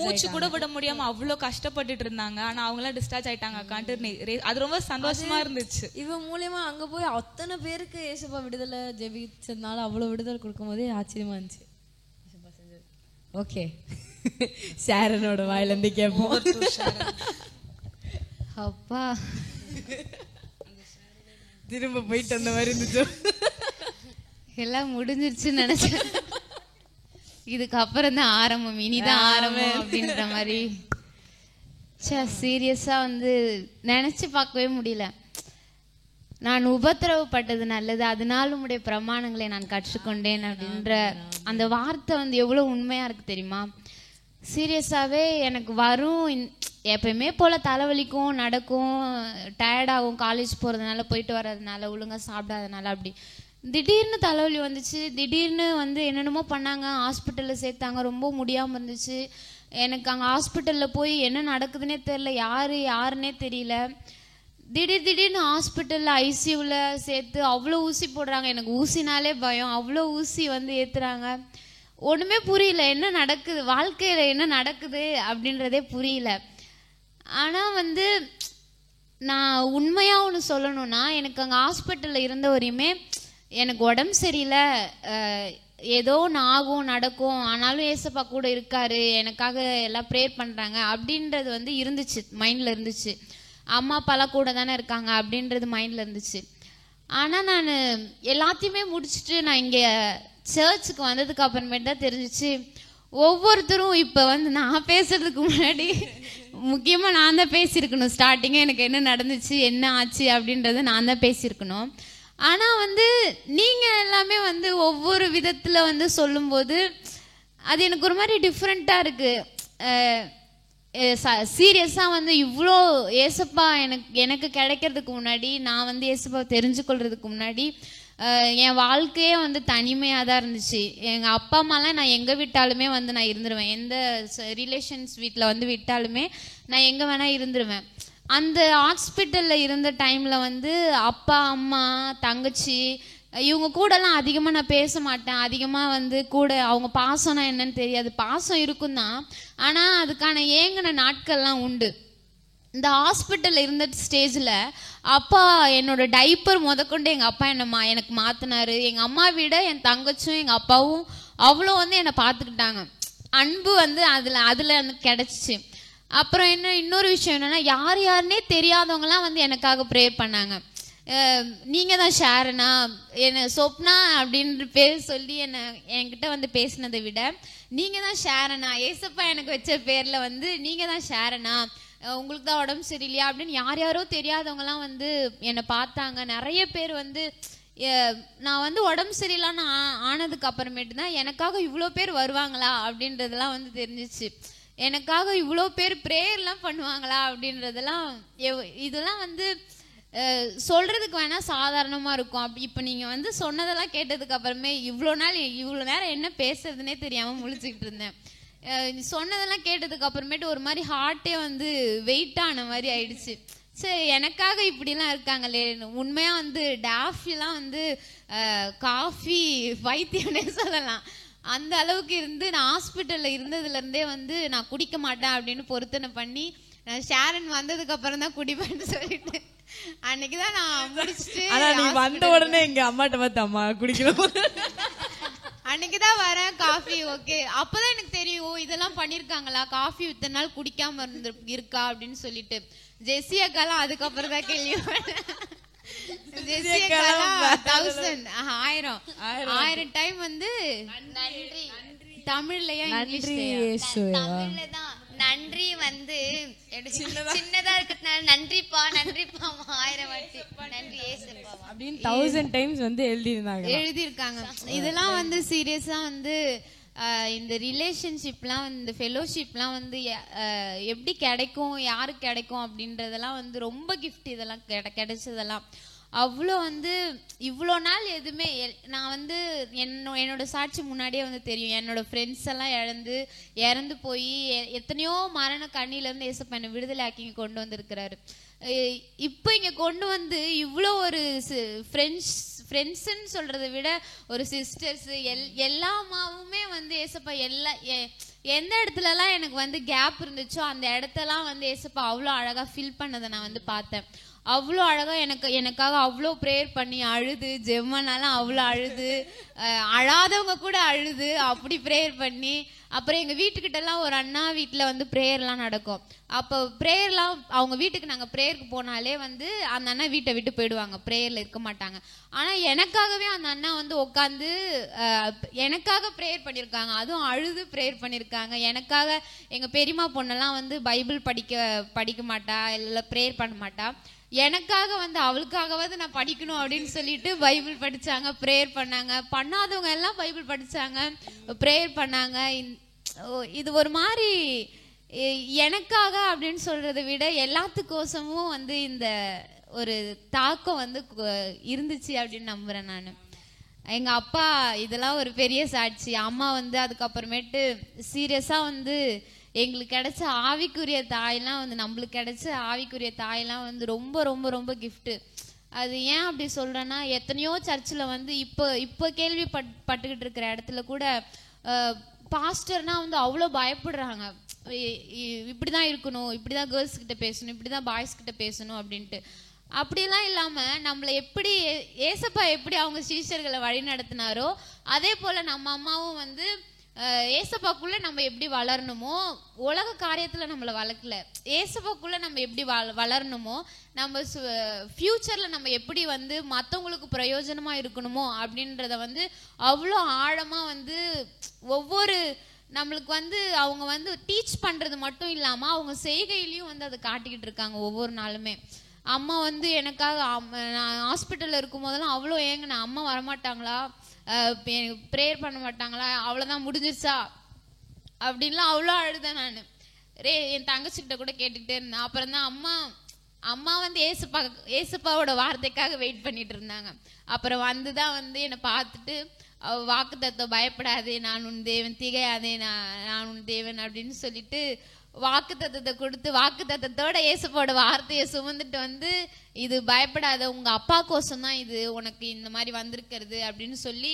மூச்சு கூட விட முடியாமல் அவ்வளோ கஷ்டப்பட்டுட்டு இருந்தாங்க. ஆனால் அவங்களாம் டிஸ்சார்ஜ் ஆயிட்டாங்க அக்கான்ட்டு அது ரொம்ப சந்தோஷமா இருந்துச்சு. இவன் மூலியமா அங்கே போய் அத்தனை பேருக்கு ஏசப்பா விடுதலை ஜெபிச்சதுனால அவ்வளோ விடுதலை கொடுக்கும் போதே ஆச்சரியமா இருந்துச்சு. ஓகே ஷாரனோட வாயிலிருந்து கேட்போம். அப்பா திரும்ப போயிட்டு அந்த மாதிரி இருந்துச்சு. எல்லாம் முடிஞ்சிருச்சுன்னு நினைச்சேன். இதுக்கப்புறம் தான் ஆரம்பம், இனிதான் ஆரம்பம் அப்படின்ற மாதிரி. சீரியஸா வந்து நினைச்சு பார்க்கவே முடியல. நான் உபத்திரவப்பட்டது நல்லது, அதனால உடைய பிரமாணங்களை நான் கற்றுக்கொண்டேன் அப்படின்ற அந்த வார்த்தை வந்து எவ்வளவு உண்மையா இருக்கு தெரியுமா? சீரியஸாவே எனக்கு வரும் எப்பயுமே போல தலைவலிக்கும், நடக்கும், டயர்டாகும், காலேஜ் போறதுனால போயிட்டு வர்றதுனால ஒழுங்கா சாப்பிடாதனால. அப்படி திடீர்னு தலைவலி வந்துச்சு, திடீர்னு வந்து என்னென்னமோ பண்ணாங்க, ஹாஸ்பிட்டலில் சேர்த்தாங்க, ரொம்ப முடியாமல் இருந்துச்சு எனக்கு. அங்கே ஹாஸ்பிட்டலில் போய் என்ன நடக்குதுன்னே தெரியல, யாருன்னே தெரியல. திடீர்னு ஹாஸ்பிட்டலில் ஐசியூவில் சேர்த்து அவ்வளோ ஊசி போடுறாங்க. எனக்கு ஊசினாலே பயம், அவ்வளோ ஊசி வந்து ஏற்றுறாங்க. ஒன்றுமே புரியல, என்ன நடக்குது வாழ்க்கையில், என்ன நடக்குது அப்படின்றதே புரியல. ஆனால் வந்து நான் உண்மையாக ஒன்று சொல்லணும்னா, எனக்கு அங்கே ஹாஸ்பிட்டலில் இருந்த வரையுமே எனக்கு உடம்பு சரியில்லை, ஏதோ ஒன்று ஆகும் நடக்கும், ஆனாலும் ஏசப்பா கூட இருக்காரு, எனக்காக எல்லாம் ப்ரேயர் பண்ணுறாங்க அப்படின்றது வந்து இருந்துச்சு, மைண்டில் இருந்துச்சு. அம்மா அப்பாலாம் கூட தானே இருக்காங்க அப்படின்றது மைண்டில் இருந்துச்சு. ஆனால் நான் எல்லாத்தையுமே முடிச்சுட்டு நான் இங்கே சர்ச்சுக்கு வந்ததுக்கு அப்புறமேட்டு தான் தெரிஞ்சிச்சு, ஒவ்வொருத்தரும் இப்போ வந்து நான் பேசுறதுக்கு முன்னாடி முக்கியமாக நான் தான் பேசியிருக்கணும். ஸ்டார்டிங்கே எனக்கு என்ன நடந்துச்சு என்ன ஆச்சு அப்படின்றத நான் தான் பேசியிருக்கணும். ஆனால் வந்து நீங்கள் எல்லாமே வந்து ஒவ்வொரு விதத்தில் வந்து சொல்லும்போது அது எனக்கு ஒரு மாதிரி டிஃப்ரெண்ட்டாக இருக்குது. சீரியஸாக வந்து இவ்வளோ ஏசப்பா எனக்கு கிடைக்கிறதுக்கு முன்னாடி, நான் வந்து ஏசப்பா தெரிஞ்சுக்கொள்றதுக்கு முன்னாடி என் வாழ்க்கையே வந்து தனிமையாக தான் இருந்துச்சு. எங்கள் அப்பா அம்மாலாம் நான் எங்கே விட்டாலுமே வந்து நான் இருந்துருவேன். எந்த ரிலேஷன்ஸ் வீட்டில் வந்து விட்டாலுமே நான் எங்கே வேணால் இருந்துருவேன். அந்த ஹாஸ்பிட்டலில் இருந்த டைமில் வந்து அப்பா அம்மா தங்கச்சி இவங்க கூடலாம் அதிகமாக நான் பேச மாட்டேன். அதிகமாக வந்து கூட அவங்க பாசம்னா என்னன்னு தெரியாது. பாசம் இருக்கும் தான், ஆனால் அதுக்கான ஏங்கின நாட்கள்லாம் உண்டு. இந்த ஹாஸ்பிட்டலில் இருந்த ஸ்டேஜில் அப்பா என்னோட டைப்பர் முதற்கொண்டு எங்கள் அப்பா எனக்கு மாற்றினாரு. எங்கள் அம்மா விட என் தங்கச்சும் எங்கள் அப்பாவும் அவ்வளோ வந்து என்னை பார்த்துக்கிட்டாங்க. அன்பு வந்து அதில் எனக்கு கிடச்சிச்சு. அப்புறம் இன்னொரு விஷயம் என்னென்னா, யாருன்னே தெரியாதவங்களாம் வந்து எனக்காக ப்ரேயர் பண்ணாங்க. நீங்கள் தான் ஷாரனா, என்னை சொப்னா அப்படின்ற பேர் சொல்லி என்கிட்ட வந்து பேசினதை விட, நீங்கள் தான் ஷாரனா, ஏசப்பா எனக்கு வச்ச பேரில் வந்து நீங்கள் தான் ஷாரனா, உங்களுக்கு தான் உடம்பு சரியில்லையா அப்படின்னு யாரோ தெரியாதவங்கலாம் வந்து என்னை பார்த்தாங்க. நிறைய பேர் வந்து நான் வந்து உடம்பு சரியில்லான்னு ஆனதுக்கு அப்புறமேட்டு தான் எனக்காக இவ்வளோ பேர் வருவாங்களா அப்படின்றதெல்லாம் வந்து தெரிஞ்சிச்சு. எனக்காக இவ்வளோ பேர் ப்ரேயர்லாம் பண்ணுவாங்களா அப்படின்றதெல்லாம் இதெல்லாம் வந்து சொல்கிறதுக்கு வேணால் சாதாரணமாக இருக்கும். அப்படி இப்போ நீங்கள் வந்து சொன்னதெல்லாம் கேட்டதுக்கு அப்புறமே இவ்வளோ நேரம் என்ன பேசுறதுனே தெரியாமல் முழிச்சுக்கிட்டு இருந்தேன். சொன்னதெல்லாம் கேட்டதுக்கு அப்புறமேட்டு ஒரு மாதிரி ஹார்ட்டே வந்து வெயிட் ஆன மாதிரி ஆயிடுச்சு. சரி, எனக்காக இப்படிலாம் இருக்காங்களே. உண்மையாக வந்து டாஃபிலாம் வந்து காஃபி வைத்தியம்னே சொல்லலாம். அந்த அளவுக்கு இருந்து நான் ஹாஸ்பிட்டலில் இருந்ததுலேருந்தே வந்து நான் குடிக்க மாட்டேன் அப்படின்னு பொருத்தனை பண்ணி, நான் ஷாரன் வந்ததுக்கு அப்புறம் தான் குடிப்பேன்னு சொல்லிட்டு அன்னைக்கு தான் நான் முடிச்சுட்டு. வந்த உடனே எங்க அம்மாட்ட பார்த்து அம்மா குடிக்கணும் அன்னைக்குதான் வரேன் காஃபி. ஓகே, அப்பதான் எனக்கு தெரியும் இதெல்லாம் பண்ணிருக்காங்களா, காஃபி இத்தனை நாள் குடிக்காம இருக்கா அப்படின்னு சொல்லிட்டு. ஜெஸ்ஸி அக்காலாம் அதுக்கப்புறம் தான் கேள்வி. ஜெஸ்ஸி அக்காலாம் 1000 டைம் வந்து நன்றி தமிழ்லயா இங்கிலீஷ்லயா? தமிழ்லதான் நன்றி வந்து சின்னதா இருக்கிறதுனால நன்றிப்பா 1000 வாட்டி நன்றி ஏசப்பா அப்படின்னு 1000 டைம்ஸ் வந்து எழுதியிருக்காங்க. இதெல்லாம் வந்து சீரியஸா வந்து இந்த ரிலேஷன்ஷிப்லாம் இந்த ஃபெலோஷிப்லாம் வந்து எப்படி கிடைக்கும், யாருக்கு கிடைக்கும் அப்படின்றதெல்லாம் வந்து ரொம்ப கிஃப்ட். இதெல்லாம் கிடைச்சதெல்லாம் அவ்வளோ வந்து இவ்வளோ நாள் எதுவுமே நான் வந்து என்னோட சாட்சி முன்னாடியே வந்து தெரியும். என்னோட ஃப்ரெண்ட்ஸ் எல்லாம் இறந்து போய் எத்தனையோ மரண கண்ணிலேருந்து ஏசப்பா என்னை விடுதலை ஆக்கி கொண்டு வந்திருக்கிறாரு. இப்போ இங்கே கொண்டு வந்து இவ்வளோ ஒரு ஃப்ரெண்ட்ஸுன்னு சொல்கிறத விட ஒரு சிஸ்டர்ஸ் எல்லாமாவுமே வந்து ஏசப்பா எந்த இடத்துலலாம் எனக்கு வந்து கேப் இருந்துச்சோ அந்த இடத்தெல்லாம் வந்து ஏசப்பா அவ்வளோ அழகாக ஃபில் பண்ணதை நான் வந்து பார்த்தேன். அவ்வளோ அழகாக எனக்காக அவ்வளோ ப்ரேயர் பண்ணி அழுது, ஜெம்மனாலாம் அவ்வளோ அழுது, அழாதவங்க கூட அழுது அப்படி ப்ரேயர் பண்ணி. அப்புறம் எங்கள் வீட்டுக்கிட்டலாம் ஒரு அண்ணா வீட்டில் வந்து ப்ரேயர்லாம் நடக்கும். அப்போ ப்ரேயர்லாம் அவங்க வீட்டுக்கு நாங்கள் ப்ரேயருக்கு போனாலே வந்து அந்த அண்ணா வீட்டை விட்டு போயிடுவாங்க, ப்ரேயரில் இருக்க மாட்டாங்க. ஆனால் எனக்காகவே அந்த அண்ணா வந்து உட்காந்து எனக்காக ப்ரேயர் பண்ணியிருக்காங்க. அதுவும் அழுது ப்ரேயர் பண்ணியிருக்காங்க. எனக்காக எங்கள் பெரியம்மா பொண்ணெல்லாம் வந்து பைபிள் படிக்க மாட்டா, இல்லை ப்ரேயர் பண்ண மாட்டா. எனக்காக வந்து அவளுக்காகவாது நான் படிக்கணும் அப்படின்னு சொல்லிட்டு பைபிள் படிச்சாங்க, ப்ரேயர் பண்ணாங்க. பண்ணாதவங்க எல்லாம் பைபிள் படிச்சாங்க, ப்ரேயர் பண்ணாங்க. இது ஒரு மாதிரி எனக்காக அப்படின்னு சொல்றதை விட எல்லாத்துக்கோசமும் வந்து இந்த ஒரு தாக்கம் வந்து இருந்துச்சு அப்படின்னு நம்புறேன் நான். எங்க அப்பா இதெல்லாம் ஒரு பெரிய சாட்சி. அம்மா வந்து அதுக்கப்புறமேட்டு சீரியஸா வந்து எங்களுக்கு கிடைச்ச ஆவிக்குரிய தாயெல்லாம் வந்து நம்மளுக்கு கிடைச்ச ஆவிக்குரிய தாயெல்லாம் வந்து ரொம்ப ரொம்ப ரொம்ப கிஃப்ட்டு. அது ஏன் அப்படி சொல்கிறேன்னா, எத்தனையோ சர்ச்சில் வந்து இப்போ கேள்விப்பட்டுக்கிட்டு இருக்கிற இடத்துல கூட பாஸ்டர்னா வந்து அவ்வளோ பயப்படுறாங்க. இப்படி தான் இருக்கணும், இப்படி தான் கேர்ள்ஸ் கிட்ட பேசணும், இப்படி தான் பாய்ஸ் கிட்ட பேசணும் அப்படின்ட்டு. அப்படிலாம் இல்லாமல் நம்மளை எப்படி ஏசப்பா எப்படி அவங்க சீஷர்களை வழி நடத்தினாரோ அதே போல் நம்ம அம்மாவும் வந்து ஏசப்பாக்குள்ளே நம்ம எப்படி வளரணுமோ, உலக காரியத்தில் நம்மளை வளர்க்கல, ஏசப்பாக்குள்ளே நம்ம எப்படி வளரணுமோ, நம்ம ஃப்யூச்சரில் நம்ம எப்படி வந்து மற்றவங்களுக்கு பிரயோஜனமாக இருக்கணுமோ அப்படின்றத வந்து அவ்வளோ ஆழமாக வந்து ஒவ்வொரு நம்மளுக்கு வந்து அவங்க வந்து டீச் பண்ணுறது மட்டும் இல்லாமல் அவங்க செய்கையிலையும் வந்து அதை காட்டிக்கிட்டு இருக்காங்க ஒவ்வொரு நாளுமே. அம்மா வந்து எனக்காக நான் ஹாஸ்பிட்டலில் இருக்கும் போதெல்லாம் அவ்வளோ ஏங்கினேன், அம்மா வரமாட்டாங்களா, ப்ரேயர் பண்ண மாட்டாங்களா, அவ்வளோதான் முடிஞ்சிருச்சா அப்படின்லாம் அவ்வளோ அழுதேன் நான். என் தங்கச்சிக்கிட்ட கூட கேட்டுக்கிட்டே இருந்தேன். அப்புறம் தான் அம்மா வந்து ஏசப்பாவோட வார்த்தைக்காக வெயிட் பண்ணிட்டு இருந்தாங்க. அப்புறம் வந்து தான் வந்து என்னை பார்த்துட்டு வாக்குத்தத்தம் பயப்படாதே, நான் உன் தேவன், திகையாதே, நான் உன் தேவன் அப்படின்னு சொல்லிட்டு வாக்குத்தத்தத்தை கொடுத்து வாக்குத்தத்தத்தோட ஏசப்பாவோட வார்த்தையை சுமந்துட்டு வந்து இது பயப்படாத, உங்க அப்பா கோசம் தான் இது உனக்கு இந்த மாதிரி வந்திருக்கிறது அப்படின்னு சொல்லி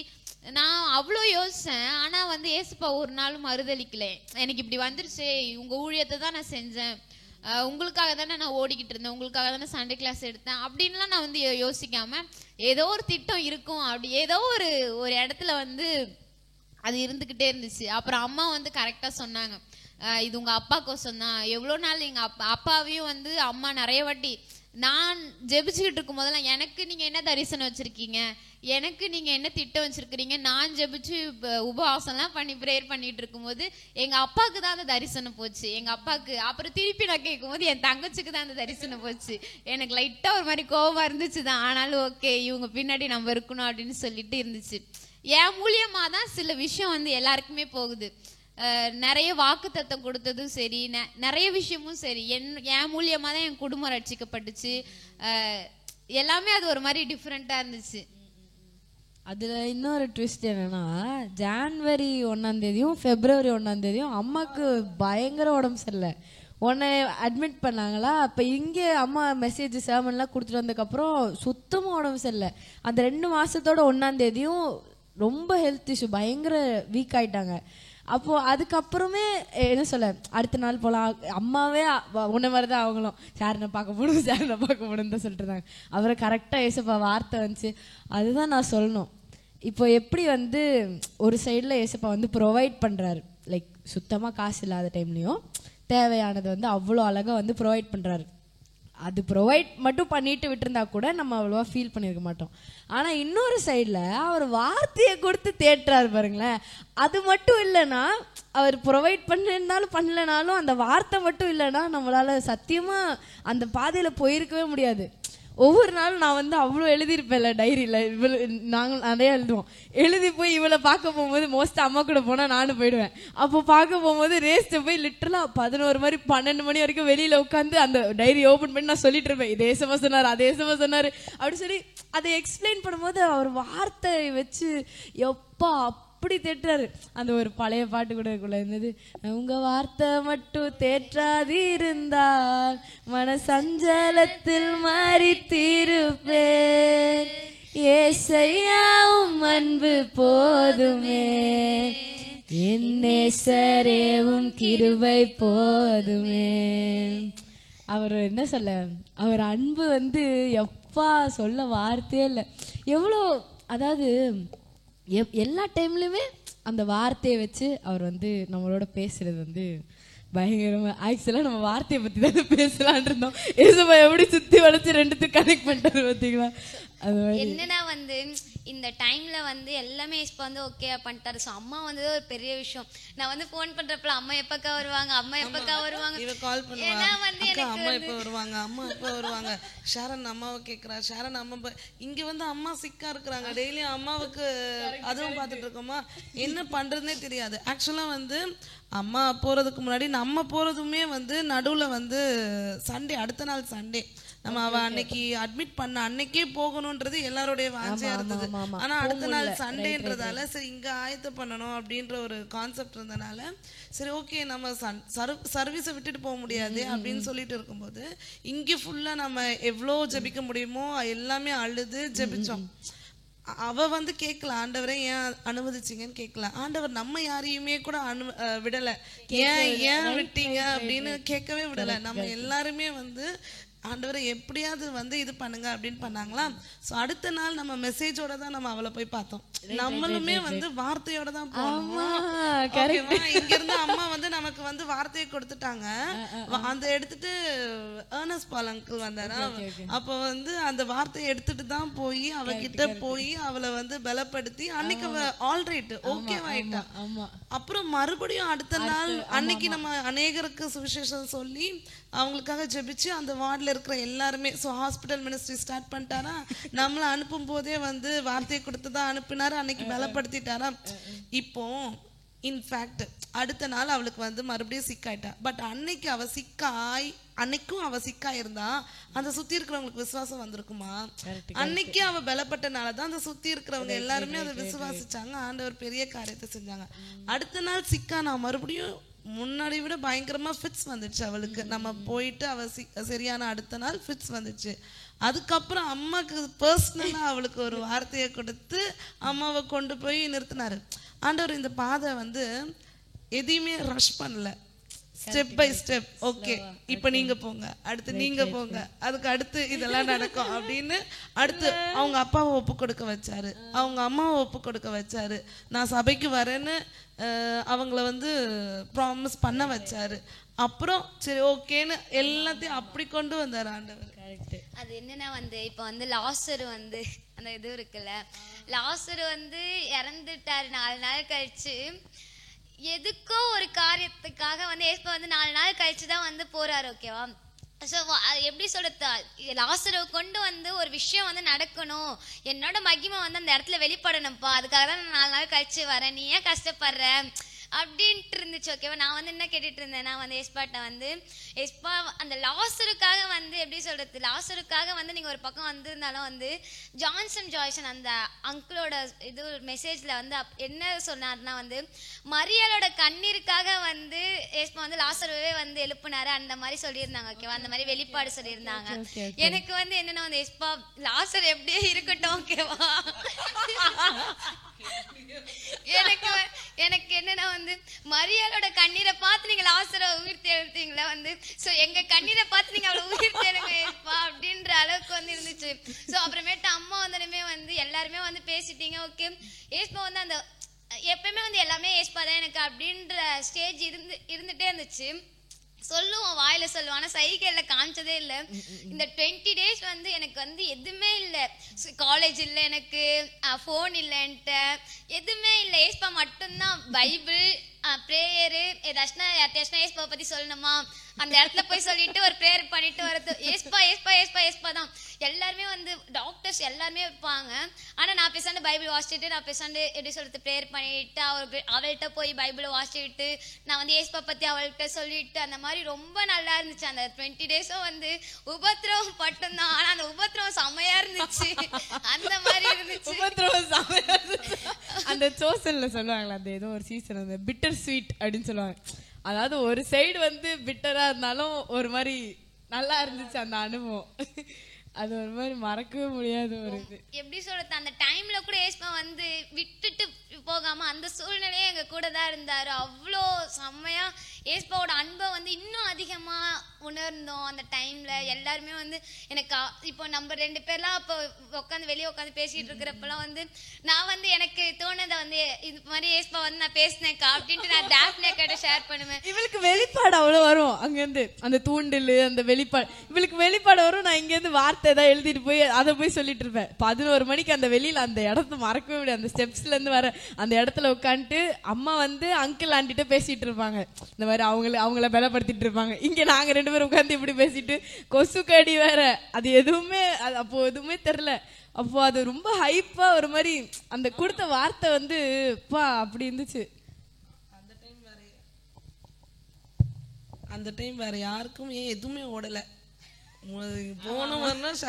நான் அவ்வளோ யோசிச்சேன். ஆனா வந்து ஏசப்பா ஒரு நாளும் மறுதளிக்கல. எனக்கு இப்படி வந்துருச்சு, உங்க ஊழியத்தை தான் நான் செஞ்சேன், உங்களுக்காக தானே நான் ஓடிக்கிட்டு இருந்தேன், உங்களுக்காக தானே சண்டே கிளாஸ் எடுத்தேன் அப்படின்லாம் நான் வந்து யோசிக்காம ஏதோ ஒரு திட்டம் இருக்கும் அப்படி ஏதோ ஒரு இடத்துல வந்து அது இருந்துக்கிட்டே இருந்துச்சு. அப்புறம் அம்மா வந்து கரெக்டாக சொன்னாங்க, இது உங்க அப்பா கோசம் தான். எவ்வளோ நாள் எங்க அப்பாவையும் வந்து அம்மா நிறைய வாட்டி நான் ஜெபிச்சுக்கிட்டு இருக்கும் போதெல்லாம் எனக்கு நீங்க என்ன தரிசனம் வச்சிருக்கீங்க, எனக்கு நீங்க என்ன திட்டம் வச்சிருக்கிறீங்க, நான் ஜெபிச்சு உபவாசம்லாம் பண்ணி ப்ரேயர் பண்ணிட்டு இருக்கும்போது எங்க அப்பாவுக்கு தான் அந்த தரிசனம் போச்சு, எங்க அப்பாவுக்கு. அப்புறம் திருப்பி நான் கேட்கும் போது என் தங்கச்சிக்கு தான் அந்த தரிசனம் போச்சு. எனக்கு லைட்டா ஒரு மாதிரி கோபமா இருந்துச்சு தான், ஆனாலும் ஓகே இவங்க பின்னாடி நம்ம இருக்கணும் அப்படின்னு சொல்லிட்டு இருந்துச்சு. என் மூலியமா தான் சில விஷயம் வந்து எல்லாருக்குமே போகுது. நிறைய வாக்கு தத்தம் கொடுத்ததும் சரி, நிறைய விஷயமும் சரி, என் மூலியமா தான் என் குடும்பம் ரட்சிக்கப்பட்டுச்சு. எல்லாமே அது ஒரு மாதிரி டிஃப்ரெண்டா இருந்துச்சு. அதில் இன்னொரு ட்விஸ்ட் என்னன்னா, ஜான்வரி 1ஆம் தேதியும் February 1ஆம் தேதியும் அம்மாவுக்கு பயங்கர உடம்பு சரியில்லை. உன்னை அட்மிட் பண்ணாங்களா, அப்போ இங்கே அம்மா மெசேஜ் சேமன்லாம் கொடுத்துட்டு வந்ததுக்கப்புறம் சுத்தமாக உடம்பு சரியில்லை. அந்த 2 மாதத்தோட 1ஆம் தேதியும் ரொம்ப ஹெல்த் இஷ்யூ, பயங்கர வீக் ஆயிட்டாங்க. அப்போது அதுக்கப்புறமே என்ன சொல்ல, அடுத்த நாள் போகலாம், அம்மாவே உன்ன மாதிரி தான் அவங்களும் சாரனை பார்க்க போகணும் தான் சொல்லிட்டு இருந்தாங்க. அப்புறம் கரெக்டாக ஏசப்பா வார்த்தை வந்துச்சு. அதுதான் நான் சொல்லணும், இப்போ எப்படி வந்து ஒரு சைடில் ஏசப்பா வந்து ப்ரொவைட் பண்ணுறாரு, லைக் சுத்தமாக காசு இல்லாத டைம்லேயும் தேவையானது வந்து அவ்வளோ அழகாக வந்து ப்ரொவைட் பண்ணுறாரு. அது ப்ரொவைட் மட்டும் பண்ணிட்டு விட்டுருந்தா கூட நம்ம அவ்வளோவா ஃபீல் பண்ணியிருக்க மாட்டோம். ஆனால் இன்னொரு சைடில் அவர் வார்த்தையை கொடுத்து தேட்டுறாரு பாருங்களேன். அது மட்டும் இல்லைன்னா, அவர் ப்ரொவைட் பண்ணிருந்தாலும் பண்ணலனாலும் அந்த வார்த்தை மட்டும் இல்லைன்னா நம்மளால் சத்தியமாக அந்த பாதையில் போயிருக்கவே முடியாது. ஒவ்வொரு நாளும் நான் வந்து அவ்வளோ எழுதியிருப்பேன்ல டைரியில், நாங்கள் நிறைய எழுதுவோம். எழுதி போய் இவளை பார்க்க போகும்போது மோஸ்ட்டாக அம்மா கூட போனால் நானும் போயிடுவேன். அப்போ பார்க்க போகும்போது ரேஸ்ட்டு போய் லிட்டரலாக 11 மணி 12 மணி வரைக்கும் வெளியில் உட்காந்து அந்த டைரி ஓப்பன் பண்ணி நான் சொல்லிட்டு இருப்பேன், இதே ஏசமா சொன்னார், அதே ஏசமா சொன்னார் அப்படி சொல்லி அதை எக்ஸ்பிளைன் பண்ணும்போது அவர் வார்த்தை வச்சு எப்பா அப்படி தேட்டுறாரு. அந்த ஒரு பழைய பாட்டு கூட இருந்தது, உங்க வார்த்தை மட்டும் தேற்றாது இருந்தால் மன சஞ்சலத்தில் மாறி தீருப்பேன், ஏசையாவும் அன்பு போதுமே, என் நேசரேவும் கிருபை போதுமே. அவர் என்ன சொல்ல, அவர் அன்பு வந்து எப்பா சொல்ல வார்த்தையே இல்லை. எவ்வளோ, அதாவது எல்லா டைம்லையுமே அந்த வார்த்தையை வச்சு அவர் வந்து நம்மளோட பேசுறது வந்து பயங்கரமா. ஆக்சுவலாக நம்ம வார்த்தையை பற்றி தான் பேசலான் இருந்தோம், ஏசப்பா எப்படி சுற்றி வளைச்சு ரெண்டுத்துக்கும் கனெக்ட் பண்ணிட்டாரு பார்த்தீங்களா. அது என்னன்னா வந்து இந்த டைம்ல வந்து எல்லாமே இப்போ வந்து ஓகே பண்ணிட்டாரு. ஸோ அம்மா வந்து ஒரு பெரிய விஷயம். நான் வந்து ஃபோன் பண்றப்பல அம்மா எப்பக்கா வருவாங்க, அம்மா எப்பக்கா வருவாங்க, இவ கால் பண்ணுவா, அம்மா எப்போ வருவாங்க, அம்மா எப்போ வருவாங்க, ஷாரன் அம்மாவை கேட்குறா, ஷாரன் அம்மா இங்க வந்து அம்மா சிக்கா இருக்கிறாங்க, டெய்லியும் அம்மாவுக்கு அதுவும் பார்த்துட்டு இருக்கோமா, என்ன பண்றதுனே தெரியாது. ஆக்சுவலா வந்து அம்மா போறதுக்கு முன்னாடி நம்ம போறதுமே வந்து நடுவில் வந்து சண்டே, அடுத்த நாள் சண்டே நம்ம அவ அன்னைக்கு அட்மிட் பண்ண அன்னைக்கே போகணும்ன்றது எல்லாருடைய வாஞ்சியா இருந்தது. ஆனா அடுத்த நாள் சண்டேன்றதால சரி இங்க ஆயத்தம் பண்ணணும் அப்படின்ற ஒரு கான்செப்ட் இருந்தனால சரி ஓகே நம்ம சர்வீஸை விட்டுட்டு போக முடியாது அப்படின்னு சொல்லிட்டு இருக்கும்போது இங்க ஃபுல்லா நம்ம எவ்வளோ ஜெபிக்க முடியுமோ எல்லாமே அழுது ஜெபிச்சோம். அவ வந்து கேட்கல, ஆண்டவரே ஏன் அனுமதிச்சிங்கன்னு கேட்கல. ஆண்டவர் நம்ம யாரையுமே கூட விடல, ஏன் விட்டீங்க அப்படின்னு கேட்கவே விடல. நம்ம எல்லாருமே வந்து ஆண்டவரை எப்படியாவது வந்து இது பண்ணுங்க அப்படின்னு பண்ணாங்களா. ஸோ அடுத்த நாள் நம்ம மெசேஜோட தான் நம்ம அவளை போய் பார்த்தோம். நம்மளுமே வந்து வார்த்தையோட தான் போனோம். இங்க இருந்து அம்மா வந்து நமக்கு வந்து வார்த்தையை கொடுத்துட்டாங்க. அந்த எடுத்துட்டு ஏர்னஸ் பால் அங்கிள் வந்தாரா, அப்போ வந்து அந்த வார்த்தையை எடுத்துட்டு தான் போய் அவகிட்ட போய் அவளை வந்து பலப்படுத்தி அன்னைக்கு அவ ஆல்ரைட் ஓகேவாயிட்டா. அப்புறம் மறுபடியும் அடுத்த நாள் அன்னைக்கு நம்ம அநேகருக்கு சுவிசேஷம் சொல்லி அவங்களுக்காக ஜெபிச்சு அந்த வார்டில் இருக்கிற எல்லாருமே, ஸோ ஹாஸ்பிட்டல் மினிஸ்ட்ரி ஸ்டார்ட் பண்ணிட்டாரா. நம்மளை அனுப்பும் போதே வந்து வார்த்தையை கொடுத்து தான் அனுப்பினாரு. அன்னைக்கு பலப்படுத்திட்டாரா. இப்போ இன்ஃபேக்ட் அடுத்த நாள் அவளுக்கு வந்து மறுபடியும் சிக்காயிட்டா. பட் அன்னைக்கு அவ அன்னைக்கும் அவ சிக்கா இருந்தா அந்த சுத்தி இருக்கிறவங்களுக்கு விசுவாசம் வந்திருக்குமா? அன்னைக்கு அவ பலப்பட்டனாலதான் அந்த சுத்தி இருக்கிறவங்க எல்லாருமே அதை விசுவாசிச்சாங்க. ஆண்டவர் பெரிய காரியத்தை செஞ்சாங்க. அடுத்த நாள் சிக்கா நான் மறுபடியும் முன்னாடி விட பயங்கரமா ஃபிட்ஸ் வந்துச்சு அவளுக்கு. நம்ம போயிட்டு அவ சரியான அடுத்த நாள் ஃபிட்ஸ் வந்துச்சு. அதுக்கப்புறம் அம்மாக்கு பர்சனலா அவளுக்கு ஒரு வார்த்தையை கொடுத்து அம்மாவை கொண்டு போய் நிறுத்தினாரு. ஆண்டவர் இந்த பாதை வந்து எதையுமே ரஷ் பண்ணல, ஸ்டெப் பை ஸ்டெப். ஓகே, இப்ப நீங்க போங்க, அடுத்து நீங்க போங்க, அதுக்கு அடுத்து இதெல்லாம் நடக்கும் அப்படின்னு அடுத்து அவங்க அப்பாவை ஒப்பு கொடுக்க வச்சாரு, அவங்க அம்மாவை ஒப்பு கொடுக்க வச்சாரு. நான் சபைக்கு வரேன்னு அவங்கள வந்து ப்ராமிஸ் பண்ண வச்சாரு. அப்புறம் சரி ஓகேன்னு எல்லாத்தையும் அப்படி கொண்டு வந்தாரு ஆண்டவர். அது என்னன்னா வந்து இப்ப வந்து லாசரு வந்து அந்த இது இருக்குல்ல, லாசரு வந்து இறந்துட்டாரு 4 நாள் கழிச்சு. எதுக்கோ ஒரு காரியத்துக்காக வந்து ஏசப்பா வந்து 4 நாள் கழிச்சு தான் வந்து போறாரு. ஓகேவா? ஸோ எப்படி சொல்றது, லாசரை கொண்டு வந்து ஒரு விஷயம் வந்து நடக்கணும், என்னோட மகிமை வந்து அந்த இடத்துல வெளிப்படணும்ப்பா, அதுக்காக தான் நான் 4 நாள் கழிச்சு வரேன், நீ ஏன் கஷ்டப்படுற அப்படின்ட்டு இருந்துச்சு. ஓகேவா? நான் வந்து என்ன கேட்டுட்டு இருந்தேன், நான் வந்து எஸ்பாட்ட வந்து எஸ்பா அந்த லாசருக்காக வந்து எப்படி சொல்றது, லாசருக்காக வந்து நீங்க ஒரு பக்கம் வந்திருந்தாலும் வந்து ஜான்சன் ஜாய்சன் அந்த அங்கிளோட இது மெசேஜ்ல வந்து என்ன சொன்னார்னா வந்து மரியாளோட கண்ணீருக்காக வந்து எஸ்பா வந்து லாசரவே வந்து எழுப்புனாரு அந்த மாதிரி சொல்லியிருந்தாங்க. ஓகேவா? அந்த மாதிரி வெளிப்பாடு சொல்லியிருந்தாங்க. எனக்கு வந்து என்னன்னா வந்து எஸ்பா லாசர் எப்படியே இருக்கட்டும். ஓகேவா? எனக்கு என்னன்னா வந்து மரியாளோட கண்ணீரை பார்த்து நீங்க லாசரை உயிர் தேடுத்தீங்களா வந்து, சோ எங்க கண்ணீரை பார்த்து நீங்க அவளை உயிர் தேடுங்க அப்படின்ற அளவுக்கு வந்து இருந்துச்சு. சோ அப்புறமேட்டு அம்மா வந்தனுமே வந்து எல்லாருமே வந்து பேசிட்டீங்க. ஓகே, ஏஸ்பா வந்து அந்த எப்பயுமே வந்து எல்லாமே ஏஸ்பா தான் எனக்கு அப்படின்ற ஸ்டேஜ் இருந்துட்டே இருந்துச்சு. சொல்லுவோம், வாயில சொல்லுவோம், ஆனா சைக்கிள்ல காமிச்சதே இல்லை. இந்த 20 days வந்து எனக்கு வந்து எதுவுமே இல்லை, காலேஜ் இல்லை, எனக்கு போன் இல்லைன்ட்டு எதுவுமே இல்லை. ஏஸ்பா மட்டும்தான். பைபிள், பிரேயரு, ஏதாச்சும் ஏஸ்பா பத்தி சொல்லணுமா அந்த இடத்துல போய் சொல்லிட்டு ஒரு ப்ரேயர் பண்ணிட்டு வரது. ஏஸ்பா ஏஸ்பா ஏஸ்பா ஏஸ்பா தான். எல்லாருமே வந்து டாக்டர்ஸ் எல்லாருமே வைப்பாங்க. ஆனா நான் பேசாண்டு பைபிள் வாசிச்சுட்டு, நான் பேசாண்டு எப்படி சொல்றது ப்ரேயர் பண்ணிட்டு அவள்கிட்ட போய் பைபிளை வாசிச்சுட்டு நான் வந்து ஏஸ்பா பத்தி அவள்கிட்ட சொல்லிட்டு அந்த மாதிரி ரொம்ப நல்லா இருந்துச்சு. அந்த 20 days-உம் வந்து உபத்திரவம் பட்டம்தான், ஆனா அந்த உபத்திரவம் செமையா இருந்துச்சு. அந்த மாதிரி இருந்துச்சு உபத்திரவம் செமையா இருந்துச்சு. அந்த சோசன்ல சொல்லுவாங்களா, அந்த ஏதோ ஒரு சீசன் அந்த பிட்டர் ஸ்வீட் அப்படின்னு சொல்லுவாங்க. அதாவது ஒரு சைடு வந்து பிட்டரா இருந்தாலும் ஒரு மாதிரி நல்லா இருந்துச்சு அந்த அனுபவம். அது ஒரு மாதிரி மறக்கவே முடியாத ஒரு இது. எப்படி சொல்றது, அந்த டைம்ல கூட ஏஸ்பா வந்து விட்டுட்டு போகாம அந்த சூழ்நிலையே எங்க கூட தான் இருந்தாரு. அவ்வளோ செம்மையா ஏஸ்பாவோட அன்பை வந்து இன்னும் அதிகமா உணர்ந்தோம் அந்த டைம்ல. எல்லாருமே வந்து எனக்கு இப்போ நம்ம 2 பேர்லாம் அப்போ உட்காந்து வெளியே உட்காந்து பேசிட்டு இருக்கிறப்பெல்லாம் வந்து நான் வந்து எனக்கு தோணுதை வந்து இது மாதிரி ஏஸ்பா வந்து நான் பேசினேன்க்கா அப்படின்ட்டு நான் டேப்னே கிட்ட ஷேர் பண்ணுவேன். இவளுக்கு வெளிப்பாடு அவ்வளோ வரும் அங்கேருந்து, அந்த தூண்டில் அந்த வெளிப்பாடு இவளுக்கு வெளிப்பாடு வரும். நான் இங்கேருந்து வார்த்தை தான் எழுதிட்டு போய் அதை போய் சொல்லிட்டு இருப்பேன். 11 மணிக்கு அந்த வெளியில அந்த இடத்த மறக்கவே முடியாது. அந்த ஸ்டெப்ஸ்ல இருந்து வர அந்த இடத்துல உட்காந்துட்டு அம்மா வந்து அங்கிள் ஆண்டிட்ட பேசிட்டு இருப்பாங்க. இந்த மாதிரி அவங்கள பலப்படுத்திட்டு இருப்பாங்க. இங்க நாங்க 2 பேரும் உட்காந்து இப்படி பேசிட்டு கொசு கடி வேற. அது எதுவுமே அப்போ எதுவுமே தெரியல. அப்போ அது ரொம்ப ஹைப்பா ஒரு மாதிரி அந்த கொடுத்த வார்த்தை வந்து பா அப்படி இருந்துச்சு. அந்த டைம் வேற யாருக்கும் எதுவுமே ஓடல. போன வரணும்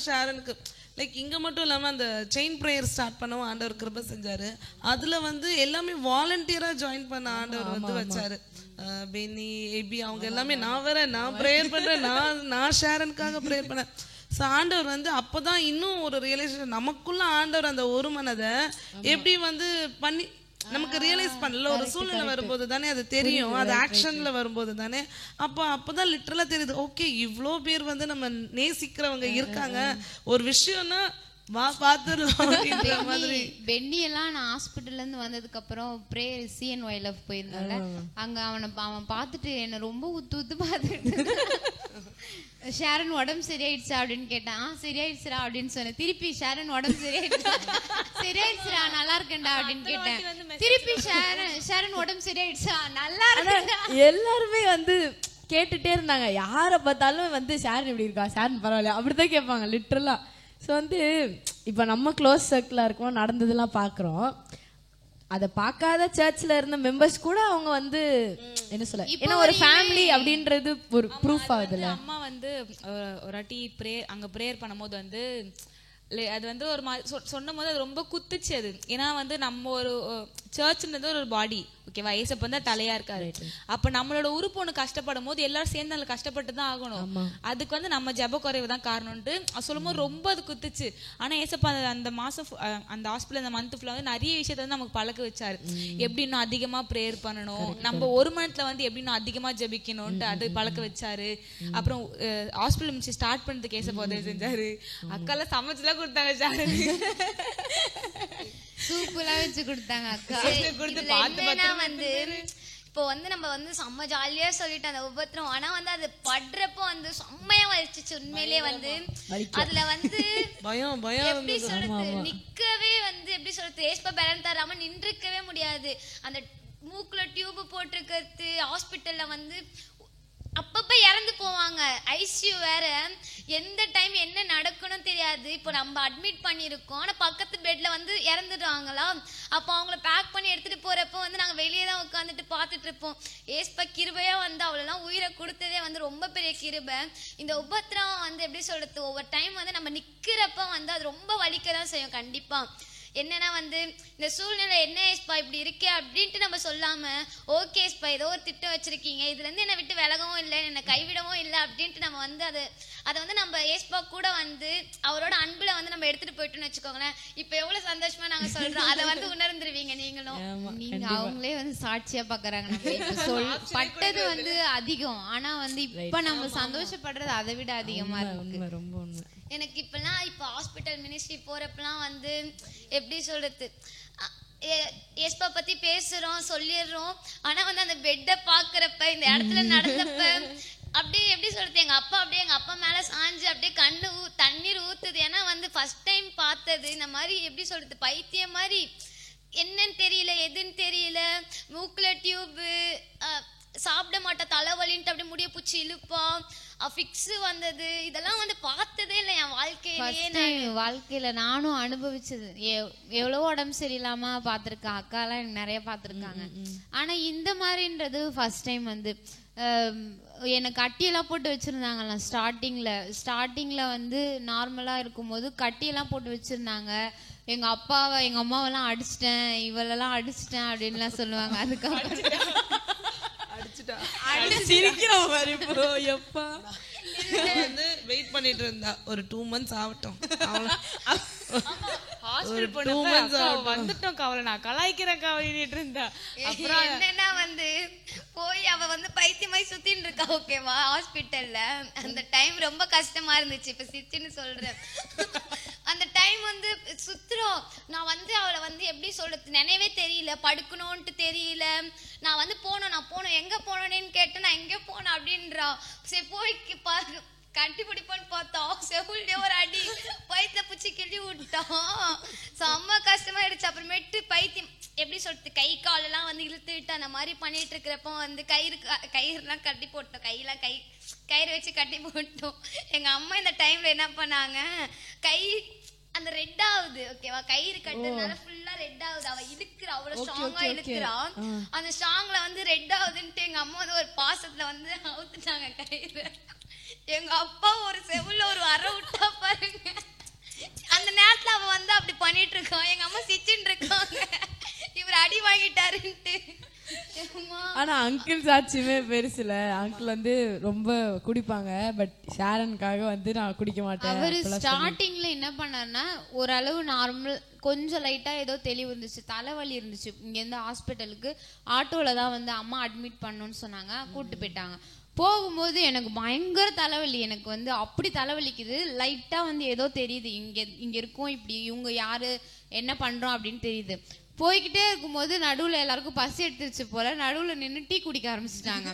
ஷாரனுக்கு லைக் இங்க மட்டும் இல்லாம அந்த செயின் ப்ரேயர் ஸ்டார்ட் பண்ணவும் ஆண்டவர் கிருபை செஞ்சாரு. அதுல வந்து எல்லாமே வாலண்டியரா ஜாயின் பண்ண ஆண்டவர் வந்து வச்சாரு. பெனி, ஏபி அவங்க எல்லாமே நான் ப்ரேயர் பண்றேன், நான் ஷாரனுக்காக ப்ரேயர் பண்ணேன். ஸோ ஆண்டவர் வந்து அப்போதான் இன்னும் ஒரு ரியலைசேஷன் நமக்குள்ள ஆண்டவர் அந்த ஒரு மனதை எப்படி வந்து பண்ணி நமக்கு ரியலைஸ் பண்ணல. ஒரு சூழ்நிலை வரும்போது தானே அது தெரியும், அது ஆக்ஷன்ல வரும்போது தானே. அப்போதான் லிட்டரலா தெரியுது, ஓகே இவ்வளோ பேர் வந்து நம்ம நேசிக்கிறவங்க இருக்காங்க, ஒரு விஷயம்னா வா பார்த்துடலாம் மாதிரி. பென்னி எல்லாம் நான் ஹாஸ்பிட்டல்ல இருந்து வந்ததுக்கு அப்புறம் ப்ரேயர் CNYLF போயிருந்தால, அங்க அவன் பார்த்துட்டு என்ன ரொம்ப உத்து பார்த்துட்டு ஷாரன் உடம்பு சரியாயிடுச்சா அப்படின்னு கேட்டான். சரியாயிடுச்சுரா அப்படின்னு சொன்னேன். திருப்பி ஷாரன் உடம்பு சரியாயிடுச்சுரா நல்லா இருக்கேன்டா அப்படின்னு கேட்டேன். திருப்பி ஷாரன் உடம்பு சரியாயிடுச்சா நல்லா இருக்கேன்டா. எல்லாருமே வந்து கேட்டுட்டே இருந்தாங்க, யாரை பார்த்தாலும் வந்து ஷாரன் எப்படி இருக்கா, ஷாரன் பரவாயில்ல அப்படிதான் கேட்பாங்க லிட்டரலா. ஸோ வந்து இப்போ நம்ம க்ளோஸ் சர்க்கிளாக இருக்கோம், நடந்ததெல்லாம் பார்க்குறோம். அதை பார்க்காத சர்ச்சில் இருந்த மெம்பர்ஸ் கூட அவங்க வந்து என்ன சொல்ல, ஏன்னா ஒரு ஃபேமிலி அப்படின்றது ஒரு ப்ரூஃப் ஆகுதுல்ல. அம்மா வந்து ஒரு வாட்டி அங்கே ப்ரேயர் பண்ணும்போது வந்து அது வந்து ஒரு மாதிரி சொன்னும் போது அது ரொம்ப குத்துச்சு அது. ஏன்னா வந்து நம்ம ஒரு சர்ச்ன்றது ஒரு பாடி, ஓகேவா, ஏசப்ப வந்து தலையா இருக்காரு. அப்ப நம்மளோட உறுப்பு ஒண்ணு கஷ்டப்படும் போது எல்லாரும் சேர்ந்து அதில் கஷ்டப்பட்டு தான் ஆகணும். அதுக்கு வந்து நம்ம ஜெப குறைவு தான் காரணம்ட்டு சொல்லும் போது ரொம்ப அது குத்துச்சு. ஆனா ஏசப்பா அந்த மாசம் அந்த ஹாஸ்பிட்டல் அந்த மந்த் ஃபுல்லா வந்து நிறைய விஷயத்த வந்து நமக்கு பழக்க வச்சாரு. எப்படி இன்னும் அதிகமா ப்ரேயர் பண்ணணும், நம்ம ஒரு மந்த்ல வந்து எப்படி இன்னும் அதிகமா ஜெபிக்கணும்ட்டு அது பழக்க வச்சாரு. அப்புறம் ஹாஸ்பிட்டல் மிச்சு ஸ்டார்ட் பண்ணதுக்கு ஏசப்பா உதவி செஞ்சாரு. அக்கால சமைச்சுலாம் கொடுத்தாங்க, சூப்பரா வச்சு கொடுத்தாங்க அக்கா. வந்து இப்போ வந்து நம்ம வந்து செம்ம ஜாலியா சொல்லிட்டு அந்த உபத்திரம், ஆனா வந்து அது படுறப்போ வந்து செம்மையா வலிச்சிச்சு உண்மையிலே. வந்து அதுல வந்து பயம் எப்படி சொல்றது, நிக்கவே வந்து எப்படி சொல்றது, ஏஸ்பா பேலன் தராம நின்றுக்கவே முடியாது. அந்த மூக்குல டியூப் போட்டிருக்கிறது, ஹாஸ்பிட்டல்ல வந்து அப்பப்ப இறந்து போவாங்க. ஐசியூ வேற, எந்த டைம் என்ன நடக்கணும் தெரியாது. இப்போ நம்ம அட்மிட் பண்ணியிருக்கோம், ஆனா பக்கத்து பெட்ல வந்து இறந்துடுவாங்களா. அப்போ அவங்கள பேக் பண்ணி எடுத்துட்டு போறப்போ வந்து நாங்க வெளியே தான் உட்காந்துட்டு பார்த்துட்டு இருப்போம். ஏஸ்பா கிருபையா வந்து அவ்வளோலாம் உயிரை கொடுத்ததே வந்து ரொம்ப பெரிய கிருபை. இந்த உபத்திரம் வந்து எப்படி சொல்றது, ஒவ்வொரு டைம் வந்து நம்ம நிக்கிறப்ப வந்து அது ரொம்ப வலிக்க தான் செய்யும் கண்டிப்பா. என்னன்னா வந்து இந்த சூழ்நிலை என்ன ஏஸ்பா இப்படி இருக்கே அப்படின்ட்டு நம்ம சொல்லாம, ஓகே ஏஸ்பா ஏதோ ஒரு திட்டம் வச்சிருக்கீங்க, இதுல இருந்து என்னை விட்டு விலகவும் இல்லை, என்னை கைவிடவும் இல்லை அப்படின்ட்டு நம்ம வந்து அதை வந்து நம்ம ஏஸ்பா கூட வந்து அவரோட அன்புல வந்து நம்ம எடுத்துட்டு போயிட்டோம்னு வச்சுக்கோங்களேன். இப்ப எவ்வளவு சந்தோஷமா நாங்க சொல்றோம், அதை வந்து உணர்ந்துருவீங்க நீங்களும். நீங்க அவங்களே வந்து சாட்சியா பாக்குறாங்க. நம்ம பட்டது வந்து அதிகம், ஆனா வந்து இப்ப நம்ம சந்தோஷப்படுறது அதை விட அதிகமா இருக்கு. ரொம்ப உண்மை. எனக்கு இப்பெல்லாம் இப்போ ஹாஸ்பிட்டல் மினிஸ்ட்ரி போறப்பெல்லாம் வந்து எப்படி சொல்றது, ஏஸ்பா பத்தி பேசுறோம் சொல்லிடுறோம், ஆனா வந்து அந்த பெட்டை பாக்குறப்ப இந்த இடத்துல நடந்தப்ப அப்படியே எப்படி சொல்றது, எங்க அப்பா மேல சாஞ்சு அப்படியே தண்ணீர் ஊத்துது. ஏன்னா வந்து ஃபர்ஸ்ட் டைம் பார்த்தது இந்த மாதிரி எப்படி சொல்றது, பைத்தியம் மாதிரி என்னன்னு தெரியல எதுன்னு தெரியல, மூக்குல டியூபு, சாப்பிட மாட்டா, தலைவலின்ட்டு அப்படியே முடிய பூச்சி இழுப்பா, ஃபிக்ஸ் வந்தது, இதெல்லாம் வந்து பார்த்ததே இல்லை என் வாழ்க்கையில. நானும் அனுபவிச்சது, எவ்வளவோ உடம்பு சரியில்லாம பாத்திருக்கேன், அக்காலாம் எனக்கு நிறைய பாத்திருக்காங்க. ஆனா இந்த மாதிரின்றது ஃபர்ஸ்ட் டைம் வந்து எனக்கு கட்டியெல்லாம் போட்டு வச்சிருந்தாங்கல்ல ஸ்டார்டிங்ல வந்து நார்மலா இருக்கும்போது கட்டியெல்லாம் போட்டு வச்சிருந்தாங்க. எங்க அம்மாவெல்லாம் அடிச்சிட்டேன், இவளெல்லாம் அடிச்சிட்டேன் அப்படின்லாம் சொல்லுவாங்க. அதுக்கப்புறம் சிரிக்கிற மாதிரி எப்பா வந்து வெயிட் பண்ணிட்டு இருந்தா ஒரு 2 months ஆகட்டும், வந்துட்டோம் கவலை, நான் கலாய்க்கிறேன் கவலைட்டு இருந்தா. அப்புறம் என்னன்னா வந்து போய் அவ வந்து பைத்தியமாய் சுத்தின்னு இருக்கா, ஓகேவா, ஹாஸ்பிட்டல்ல. அந்த டைம் ரொம்ப கஷ்டமா இருந்துச்சு, இப்ப சிரிச்சுன்னு சொல்றேன். அந்த டைம் வந்து சுத்துறோம், நான் வந்து அவளை வந்து எப்படி சொல்றது நினைவே தெரியல, படுக்கணும்ட்டு தெரியல. நான் வந்து போனோம் எங்க போனேன்னு கேட்டேன், நான் எங்க போனேன் அப்படின்றா. சரி போய் கட்டி பிடிப்பான்னு பார்த்தோம், செவுள்டே ஒரு அடி பைத்திய பூச்சி கிள்ளி விட்டோம். செம்ம கஷ்டமாயிடுச்சு. அப்புறமேட்டு பைத்தியம் எப்படி சொல்றது, கை காலெல்லாம் வந்து இழுத்துட்டு அந்த மாதிரி பண்ணிட்டு இருக்கிறப்போ வந்து கயிறுலாம் கட்டி போட்டோம், கயிறு வச்சு கட்டி போட்டோம். எங்க அம்மா இந்த டைம்ல என்ன பண்ணாங்க, அந்த ரெட் ஆகுது, ஓகேவா, கயிறு கட்டுறதுனால ஃபுல்லா ரெட் ஆகுது, அவ இழுக்கிறா, அவ்வளவு ஸ்ட்ராங்கா இழுக்கிறான். அந்த ஸ்ட்ராங்ல வந்து ரெட் ஆகுதுன்ட்டு எங்க அம்மா வந்து ஒரு பாசத்துல வந்து அவுத்துட்டாங்க கயிறு. எங்க அப்பா ஒரு செவுல ஒரு அரை விட்டா பாருங்க. அந்த நேரத்துல அவ வந்து அப்படி பண்ணிட்டு இருக்கான், எங்க அம்மா சிச்சுன்னு இருக்காங்க, இவர் அடி வாங்கிட்டாருன்ட்டு. ஆனா அங்கிள் சாட்சியுமே பெருசுல. அங்கிள் வந்து ரொம்ப குடிப்பாங்க. பட் ஷாரனுக்காக வந்து நான் குடிக்க மாட்டேன். அவரு ஸ்டார்டிங்ல என்ன பண்ணாருன்னா ஓரளவு நார்மல், கொஞ்சம் லைட்டா ஏதோ தெளிவு இருந்துச்சு, தலைவலி இருந்துச்சு. இங்க இருந்து ஹாஸ்பிட்டலுக்கு ஆட்டோல தான் வந்து அம்மா அட்மிட் பண்ணணும்னு சொன்னாங்க, கூட்டு போயிட்டாங்க. போகும்போது எனக்கு பயங்கர தலைவலி, எனக்கு வந்து அப்படி தலைவலிக்குது. லைட்டா வந்து ஏதோ தெரியுது, இங்க இருக்கும், இப்படி இவங்க யாரு என்ன பண்றோம் அப்படின்னு தெரியுது. போய்கிட்டே இருக்கும்போது நடுவுல எல்லாருக்கும் பசி எடுத்துருச்சு போல, நடுவுல நின்று டீ குடிக்க ஆரம்பிச்சிட்டாங்க.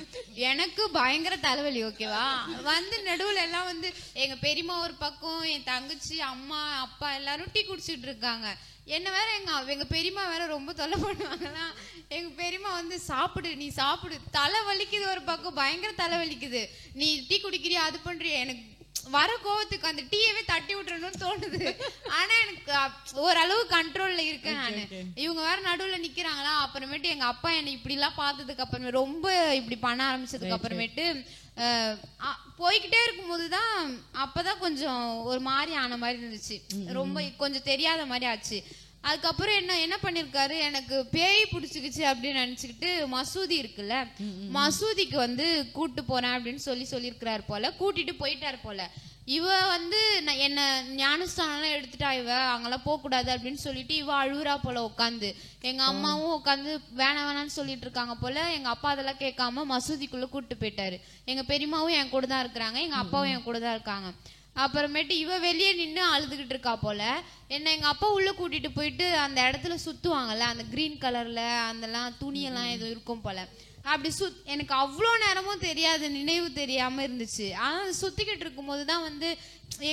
எனக்கு பயங்கர தலைவலி. ஓகேவா, வந்து நடுவுல எல்லாம் வந்து எங்க பெரியம்மா ஒரு பக்கம், என் தங்கச்சி, அம்மா, அப்பா எல்லாரும் டீ குடிச்சிட்டு இருக்காங்க. என்ன வேற எங்க பெரியம்மா வேற ரொம்ப தொல்லை பண்ணுவாங்களா. எங்க பெரியம்மா வந்து சாப்பிடு, நீ சாப்பிடு, தலை வலிக்குது ஒரு பக்கம், பயங்கர தலை வலிக்குது, நீ டீ குடிக்கிறியா அது பண்றியா. எனக்கு வர கோவத்துக்கு அந்த டீயவே தட்டி விட்டுறணும்னு தோணுது. ஆனா எனக்கு ஓரளவு கண்ட்ரோல்ல இருக்கேன் நானு. இவங்க வேற நடுவுல நிக்கிறாங்களா. அப்புறமேட்டு எங்க அப்பா என்னை இப்படி எல்லாம் பார்த்ததுக்கு அப்புறமே, ரொம்ப இப்படி பண்ண ஆரம்பிச்சதுக்கு அப்புறமேட்டு போய்கிட்டே இருக்கும் போதுதான் அப்பதான் கொஞ்சம் ஒரு மாதிரி ஆன மாதிரி இருந்துச்சு, ரொம்ப கொஞ்சம் தெரியாத மாதிரி ஆச்சு. அதுக்கப்புறம் என்ன பண்ணிருக்காரு, எனக்கு பேய் பிடிச்சிக்கிச்சு அப்படின்னு நினைச்சுக்கிட்டு மசூதி இருக்குல்ல, மசூதிக்கு வந்து கூட்டு போறேன் அப்படின்னு சொல்லியிருக்கிறாரு போல, கூட்டிட்டு போயிட்டாரு போல. இவ வந்து என்ன ஞானஸ்தானம் எடுத்துட்டா, இவ அங்கெல்லாம் போக கூடாது அப்படின்னு சொல்லிட்டு இவ அழுவுறா போல உட்காந்து. எங்க அம்மாவும் உட்காந்து வேணான்னு சொல்லிட்டு இருக்காங்க போல. எங்க அப்பா அதெல்லாம் கேட்காம மசூதிக்குள்ள கூட்டு போயிட்டாரு. எங்க பெரியம்மாவும் என் கூட தான் இருக்கிறாங்க, எங்க அப்பாவும் என் கூட தான் இருக்காங்க. அப்புறமேட்டு இவ வெளியே நின்று அழுதுகிட்டு இருக்கா போல. என்ன எங்க அப்பா உள்ள கூட்டிட்டு போயிட்டு அந்த இடத்துல சுத்துவாங்கல்ல, அந்த கிரீன் கலர்ல அதெல்லாம் துணியெல்லாம் ஏதோ இருக்கும் போல. அப்படி எனக்கு அவ்வளோ நேரமும் தெரியாது, நினைவு தெரியாம இருந்துச்சு. ஆனா சுத்திக்கிட்டு இருக்கும் போதுதான் வந்து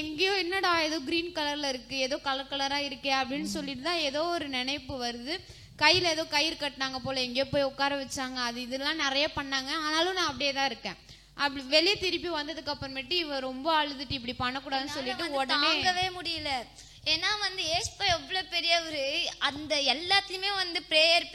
எங்கேயோ என்னடா ஏதோ கிரீன் கலர்ல இருக்கு, ஏதோ கலர் கலரா இருக்கே அப்படின்னு சொல்லிட்டு தான் ஏதோ ஒரு நினைப்பு வருது. கையில ஏதோ கயிறு கட்டினாங்க போல, எங்கேயோ போய் உட்கார வச்சாங்க, அது இதெல்லாம் நிறைய பண்ணாங்க. ஆனாலும் நான் அப்படியே தான் இருக்கேன். அப்படி வெளியே திருப்பி வந்ததுக்கு அப்புறமேட்டு இவ ரொம்ப அழுதுட்டு இப்படி பண்ணக்கூடாதுன்னு சொல்லிட்டு உடனே தாங்கவே முடியல. ஏன்னா வந்து ஏஸ்பா எவ்வளவு பெரியவரு, அந்த எல்லாத்துலயுமே வந்து பிரேயர்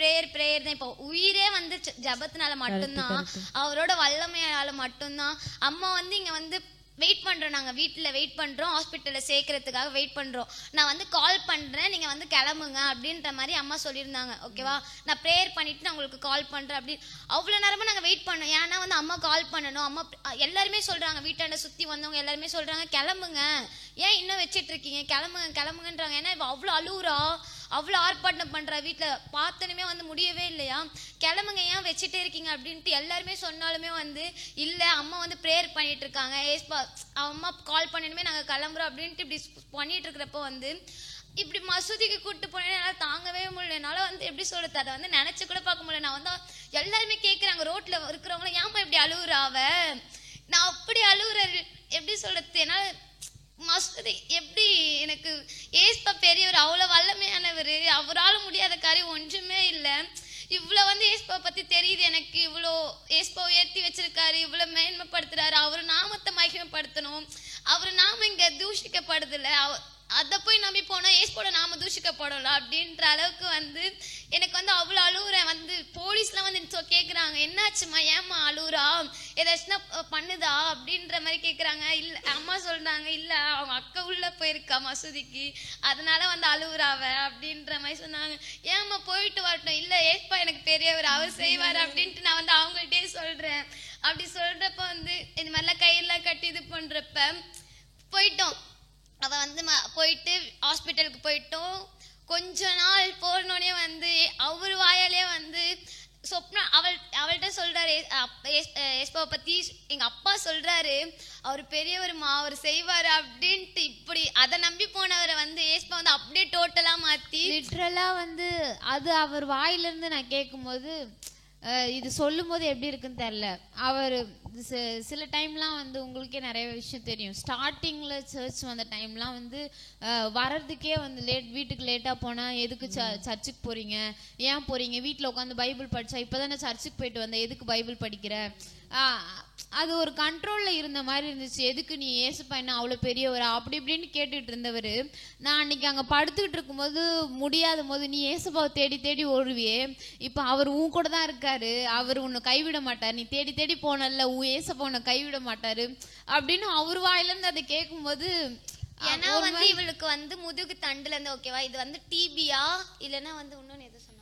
தான். இப்போ உயிரே வந்து ஜபத்தினால மட்டும்தான், அவரோட வல்லமையால மட்டும்தான். அம்மா வந்து இங்க வந்து வெயிட் பண்றோம், நாங்க வீட்டுல வெயிட் பண்றோம், ஹாஸ்பிட்டல்ல சேர்க்கறதுக்காக வெயிட் பண்றோம், நான் வந்து கால் பண்றேன், நீங்க வந்து கிளம்புங்க அப்படின்ற மாதிரி அம்மா சொல்லியிருந்தாங்க. ஓகேவா, நான் ப்ரேயர் பண்ணிட்டு நான் உங்களுக்கு கால் பண்றேன் அப்படி. அவ்வளவு நேரமா நாங்க வெயிட் பண்ணோம். ஏன்னா வந்து அம்மா கால் பண்ணணும். அம்மா எல்லாருமே சொல்றாங்க, வீட்டாண்ட சுத்தி வந்தவங்க எல்லாருமே சொல்றாங்க கிளம்புங்க, ஏன் இன்னும் வச்சிட்டு இருக்கீங்க, கிளம்புங்கன்றாங்க. ஏன்னா இவ அவ்வளவு அழுவுறா, அவ்வளவு ஆர்ப்பாட்டம் பண்றா, வீட்டுல பார்த்தனுமே வந்து முடியவே இல்லையா, கிளம்புங்க ஏன் வச்சுட்டே இருக்கீங்க அப்படின்ட்டு எல்லாருமே சொன்னாலுமே வந்து இல்ல, அம்மா வந்து ப்ரேயர் பண்ணிட்டு இருக்காங்க, ஏஸ்பா அம்மா கால் பண்ணணுமே, நாங்க கிளம்புறோம் அப்படின்ட்டு இப்படி பண்ணிட்டு இருக்கிறப்ப வந்து இப்படி மசூதிக்கு கூட்டு போனேன். என்னால தாங்கவே முடியல. என்னால வந்து எப்படி சொல்றது, அதை வந்து நினைச்சு கூட பார்க்க முடியல. நான் வந்து எல்லாருமே கேட்கறாங்க, ரோட்ல இருக்கிறவங்க ஏமா இப்படி அழுகுறாவ, நான் அப்படி அழுகுறேன், எப்படி சொல்றது, என்னால மசூதி எப்படி, எனக்கு ஏஸ்பா பெரியவர், அவ்வளவு வல்லமையானவர், அவரால் முடியாத காரியம் ஒன்றுமே இல்லை. இவ்வளவு வந்து ஏஸ்பா பத்தி தெரியுது எனக்கு, இவ்வளோ ஏஸ்பா உயர்த்தி வச்சிருக்காரு, இவ்வளவு மேன்மைப்படுத்துறாரு, அவர் நாமத்தை மகிமைப்படுத்தணும், அவர் நாம இங்க தூஷிக்கப்படுதில்ல, அதை போய் நம்பி போனா ஏஸ்போட நாம தூஷிக்கப்படல அப்படின்ற அளவுக்கு வந்து எனக்கு வந்து அவ்வளோ அழுகுறேன். வந்து போலீஸ்லாம் வந்து கேட்குறாங்க, என்னாச்சுமா, ஏமா அழுகுறா, ஏதாச்சும் பண்ணுதா அப்படின்ற மாதிரி கேட்குறாங்க. இல்லை, அம்மா சொல்றாங்க இல்லை, அவங்க அக்கா உள்ள போயிருக்கா மசூதிக்கு, அதனால வந்து அழுகுறாவ அப்படின்ற மாதிரி சொன்னாங்க. ஏம்மா போயிட்டு வரட்டும், இல்லை ஏஸ்பா எனக்கு பெரியவர், அவர் செய்வார் அப்படின்ட்டு நான் வந்து அவங்கள்ட்டே சொல்றேன். அப்படி சொல்றப்ப வந்து இந்த மாதிரிலாம் கையெல்லாம் கட்டி இது பண்றப்ப போயிட்டோம். அவ வந்து போயிட்டு ஹாஸ்பிட்டலுக்கு போயிட்டோம். கொஞ்ச நாள் போனோடனே வந்து அவர் வாயாலே வந்து சொப்னா அவள்கிட்ட சொல்றாரு, ஏஸ்பாவை பத்தி எங்க அப்பா சொல்றாரு, அவர் பெரியவருமா, அவர் செய்வாரு அப்படின்ட்டு. இப்படி அதை நம்பி போனவரை வந்து ஏஸ்பா வந்து அப்படியே டோட்டலா மாத்தி லிட்ரலா வந்து அது அவர் வாயிலிருந்து நான் கேட்கும்போது இது சொல்லும் போது எப்படி இருக்குன்னு தெரியல. அவர் சில டைம்லாம் வந்து உங்களுக்கே நிறைய விஷயம் தெரியும். ஸ்டார்டிங்ல சர்ச் வந்த டைம்லாம் வந்து வர்றதுக்கே வந்து வீட்டுக்கு லேட்டாக போனால் எதுக்கு சர்ச்சுக்கு போறீங்க, ஏன் போறீங்க, வீட்டில் உட்காந்து பைபிள் படிச்சா, இப்போதானே சர்ச்சுக்கு போயிட்டு வந்தேன், எதுக்கு பைபிள் படிக்கிற, அது ஒரு கண்ட்ரோல்ல இருந்த மாதிரி இருந்துச்சு. எதுக்கு நீ ஏசுப்பா என்ன அவ்வளோ பெரியவரா அப்படி இப்படின்னு கேட்டுட்டு இருந்தவர், நான் அன்னைக்கு அங்கே படுத்துக்கிட்டு இருக்கும்போது முடியாத போது நீ ஏசுப்பாவை தேடி தேடி ஓடுவியே, இப்போ அவர் உன் கூட தான் இருக்காரு, அவர் உன்னை கைவிட மாட்டார், நீ தேடி தேடி போனல உன் ஏசப்பா உன்னை கைவிட மாட்டாரு அப்படின்னு அவர் வாயிலிருந்து அதை கேட்கும்போது. ஏன்னா வந்து இவளுக்கு வந்து முதுகு தண்டுல இருந்து, ஓகேவா, இது வந்து டிபியா இல்லைன்னா வந்து இன்னொன்னு எது சொன்னாங்க,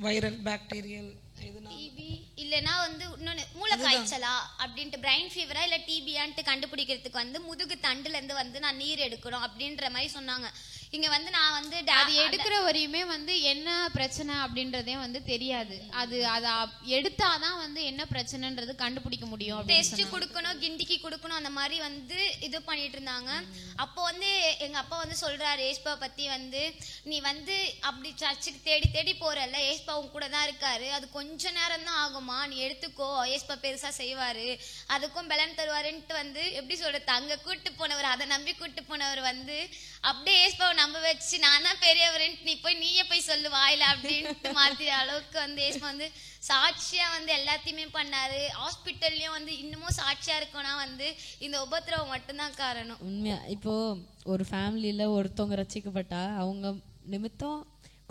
வைரல் பாக்டீரியல் டிபி இல்லைன்னா வந்து இன்னொன்று மூளை காய்ச்சலா அப்படின்ட்டு பிரைன் ஃபீவரா இல்லை டிபியான்ட்டு கண்டுபிடிக்கிறதுக்கு வந்து முதுகு தண்டுலேருந்து வந்து நான் நீர் எடுக்கணும் அப்படின்ற மாதிரி சொன்னாங்க. இங்க வந்து நான் வந்து அது எடுக்கிற வரையுமே வந்து என்ன பிரச்சனை அப்படின்றதே வந்து தெரியாது. அது அதை எடுத்தாதான் வந்து என்ன பிரச்சனைன்றது கண்டுபிடிக்க முடியும். டெஸ்ட் கொடுக்கணும், கிண்டிக்கு கொடுக்கணும், அந்த மாதிரி வந்து இது பண்ணிட்டு இருந்தாங்க. அப்போ வந்து எங்க அப்பா வந்து சொல்றாரு ஏஸ்பா பத்தி வந்து, நீ வந்து அப்படி சர்ச்சுக்கு தேடி தேடி போறல, ஏஸ்பா உன் கூட தான் இருக்காரு, அது கொஞ்ச நேரம் தான் ஆகுமா, நீ எடுத்துக்கோ, ஏஸ்பா பெருசா செய்வாரு, அதுக்கும் பலன் தருவாருன்ட்டு வந்து எப்படி சொல்றது, அங்க கூட்டு போனவர், அதை நம்பி கூட்டு போனவர் வந்து அப்படியே ஏஸ்பாவை நம்ப வச்சு நான் தான் பெரியவர்ன்ட்டு நீயே போய் சொல்லு வாயில அப்படின்ட்டு மாத்திர அளவுக்கு வந்து ஏஸ்பா வந்து சாட்சியா வந்து எல்லாத்தையுமே பண்ணாரு. ஹாஸ்பிட்டல்லையும் வந்து இன்னமும் சாட்சியா இருக்கோம்னா வந்து இந்த உபத்திரவம் மட்டும்தான் காரணம். உண்மையா இப்போ ஒரு ஃபேமிலியில ஒருத்தவங்க ரசிக்கப்பட்டா அவங்க நிமித்தம்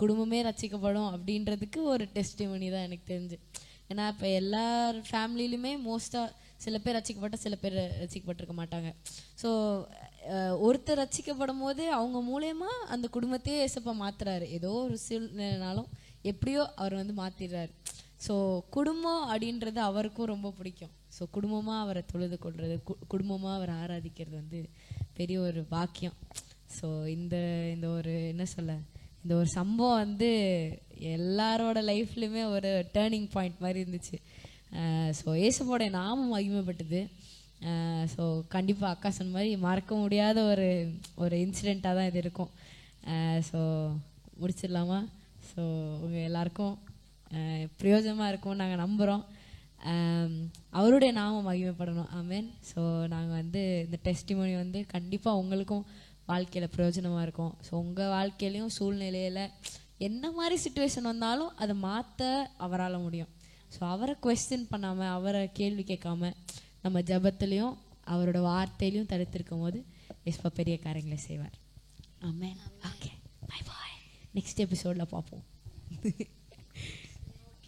குடும்பமே ரசிக்கப்படும் அப்படின்றதுக்கு ஒரு டெஸ்டிமனி தான் எனக்கு தெரிஞ்சு. ஏன்னா இப்போ எல்லார் ஃபேமிலியிலுமே மோஸ்ட்டாக சில பேர் ரசிக்கப்பட்ட சில பேர் ரசிக்கப்பட்டிருக்க மாட்டாங்க. ஸோ ஒருத்தர் ரசிக்கப்படும் போது அவங்க மூலயமா அந்த குடும்பத்தையே ஏசப்பா மாத்துறாரு. ஏதோ ஒரு சூழ்நிலைனாலும் எப்படியோ அவர் வந்து மாத்திடுறாரு. ஸோ குடும்பம் அப்படின்றது அவருக்கும் ரொம்ப பிடிக்கும். ஸோ குடும்பமாக அவரை தொழுது கொள்வது, குடும்பமாக அவரை ஆராதிக்கிறது வந்து பெரிய ஒரு பாக்கியம். ஸோ இந்த ஒரு என்ன சொல்ல, இந்த ஒரு சம்பவம் வந்து எல்லாரோட லைஃப்லையுமே ஒரு டேர்னிங் பாயிண்ட் மாதிரி இருந்துச்சு. ஸோ ஏசப்போட நாமம் மகிமைப்பட்டது. ஸோ கண்டிப்பாக அக்கா சொன்ன மாதிரி மறக்க முடியாத ஒரு இன்சிடெண்ட்டாக தான் இது இருக்கும். ஸோ முடிச்சிடலாமா? ஸோ உங்கள் எல்லாருக்கும் பிரயோஜனமாக இருக்கும் நாங்கள் நம்புகிறோம். அவருடைய நாமம் மகிமைப்படணும். ஆமென். ஸோ நாங்கள் வந்து இந்த டெஸ்டிமோனி வந்து கண்டிப்பாக உங்களுக்கும் வாழ்க்கையில் பிரயோஜனமாக இருக்கும். ஸோ உங்கள் வாழ்க்கையிலையும் சூழ்நிலையில் என்ன மாதிரி சுச்சுவேஷன் வந்தாலும் அதை மாற்ற அவரால் முடியும். ஸோ அவரை குவெஸ்டின் பண்ணாமல், அவரை கேள்வி கேட்காம நம்ம ஜபத்திலையும் அவரோட வார்த்தையிலையும் தடுத்திருக்கும் போது ஏசப்பா பெரிய காரியங்களை செய்வார். Amen. Okay, bye bye. Next எபிசோடில் பார்ப்போம்.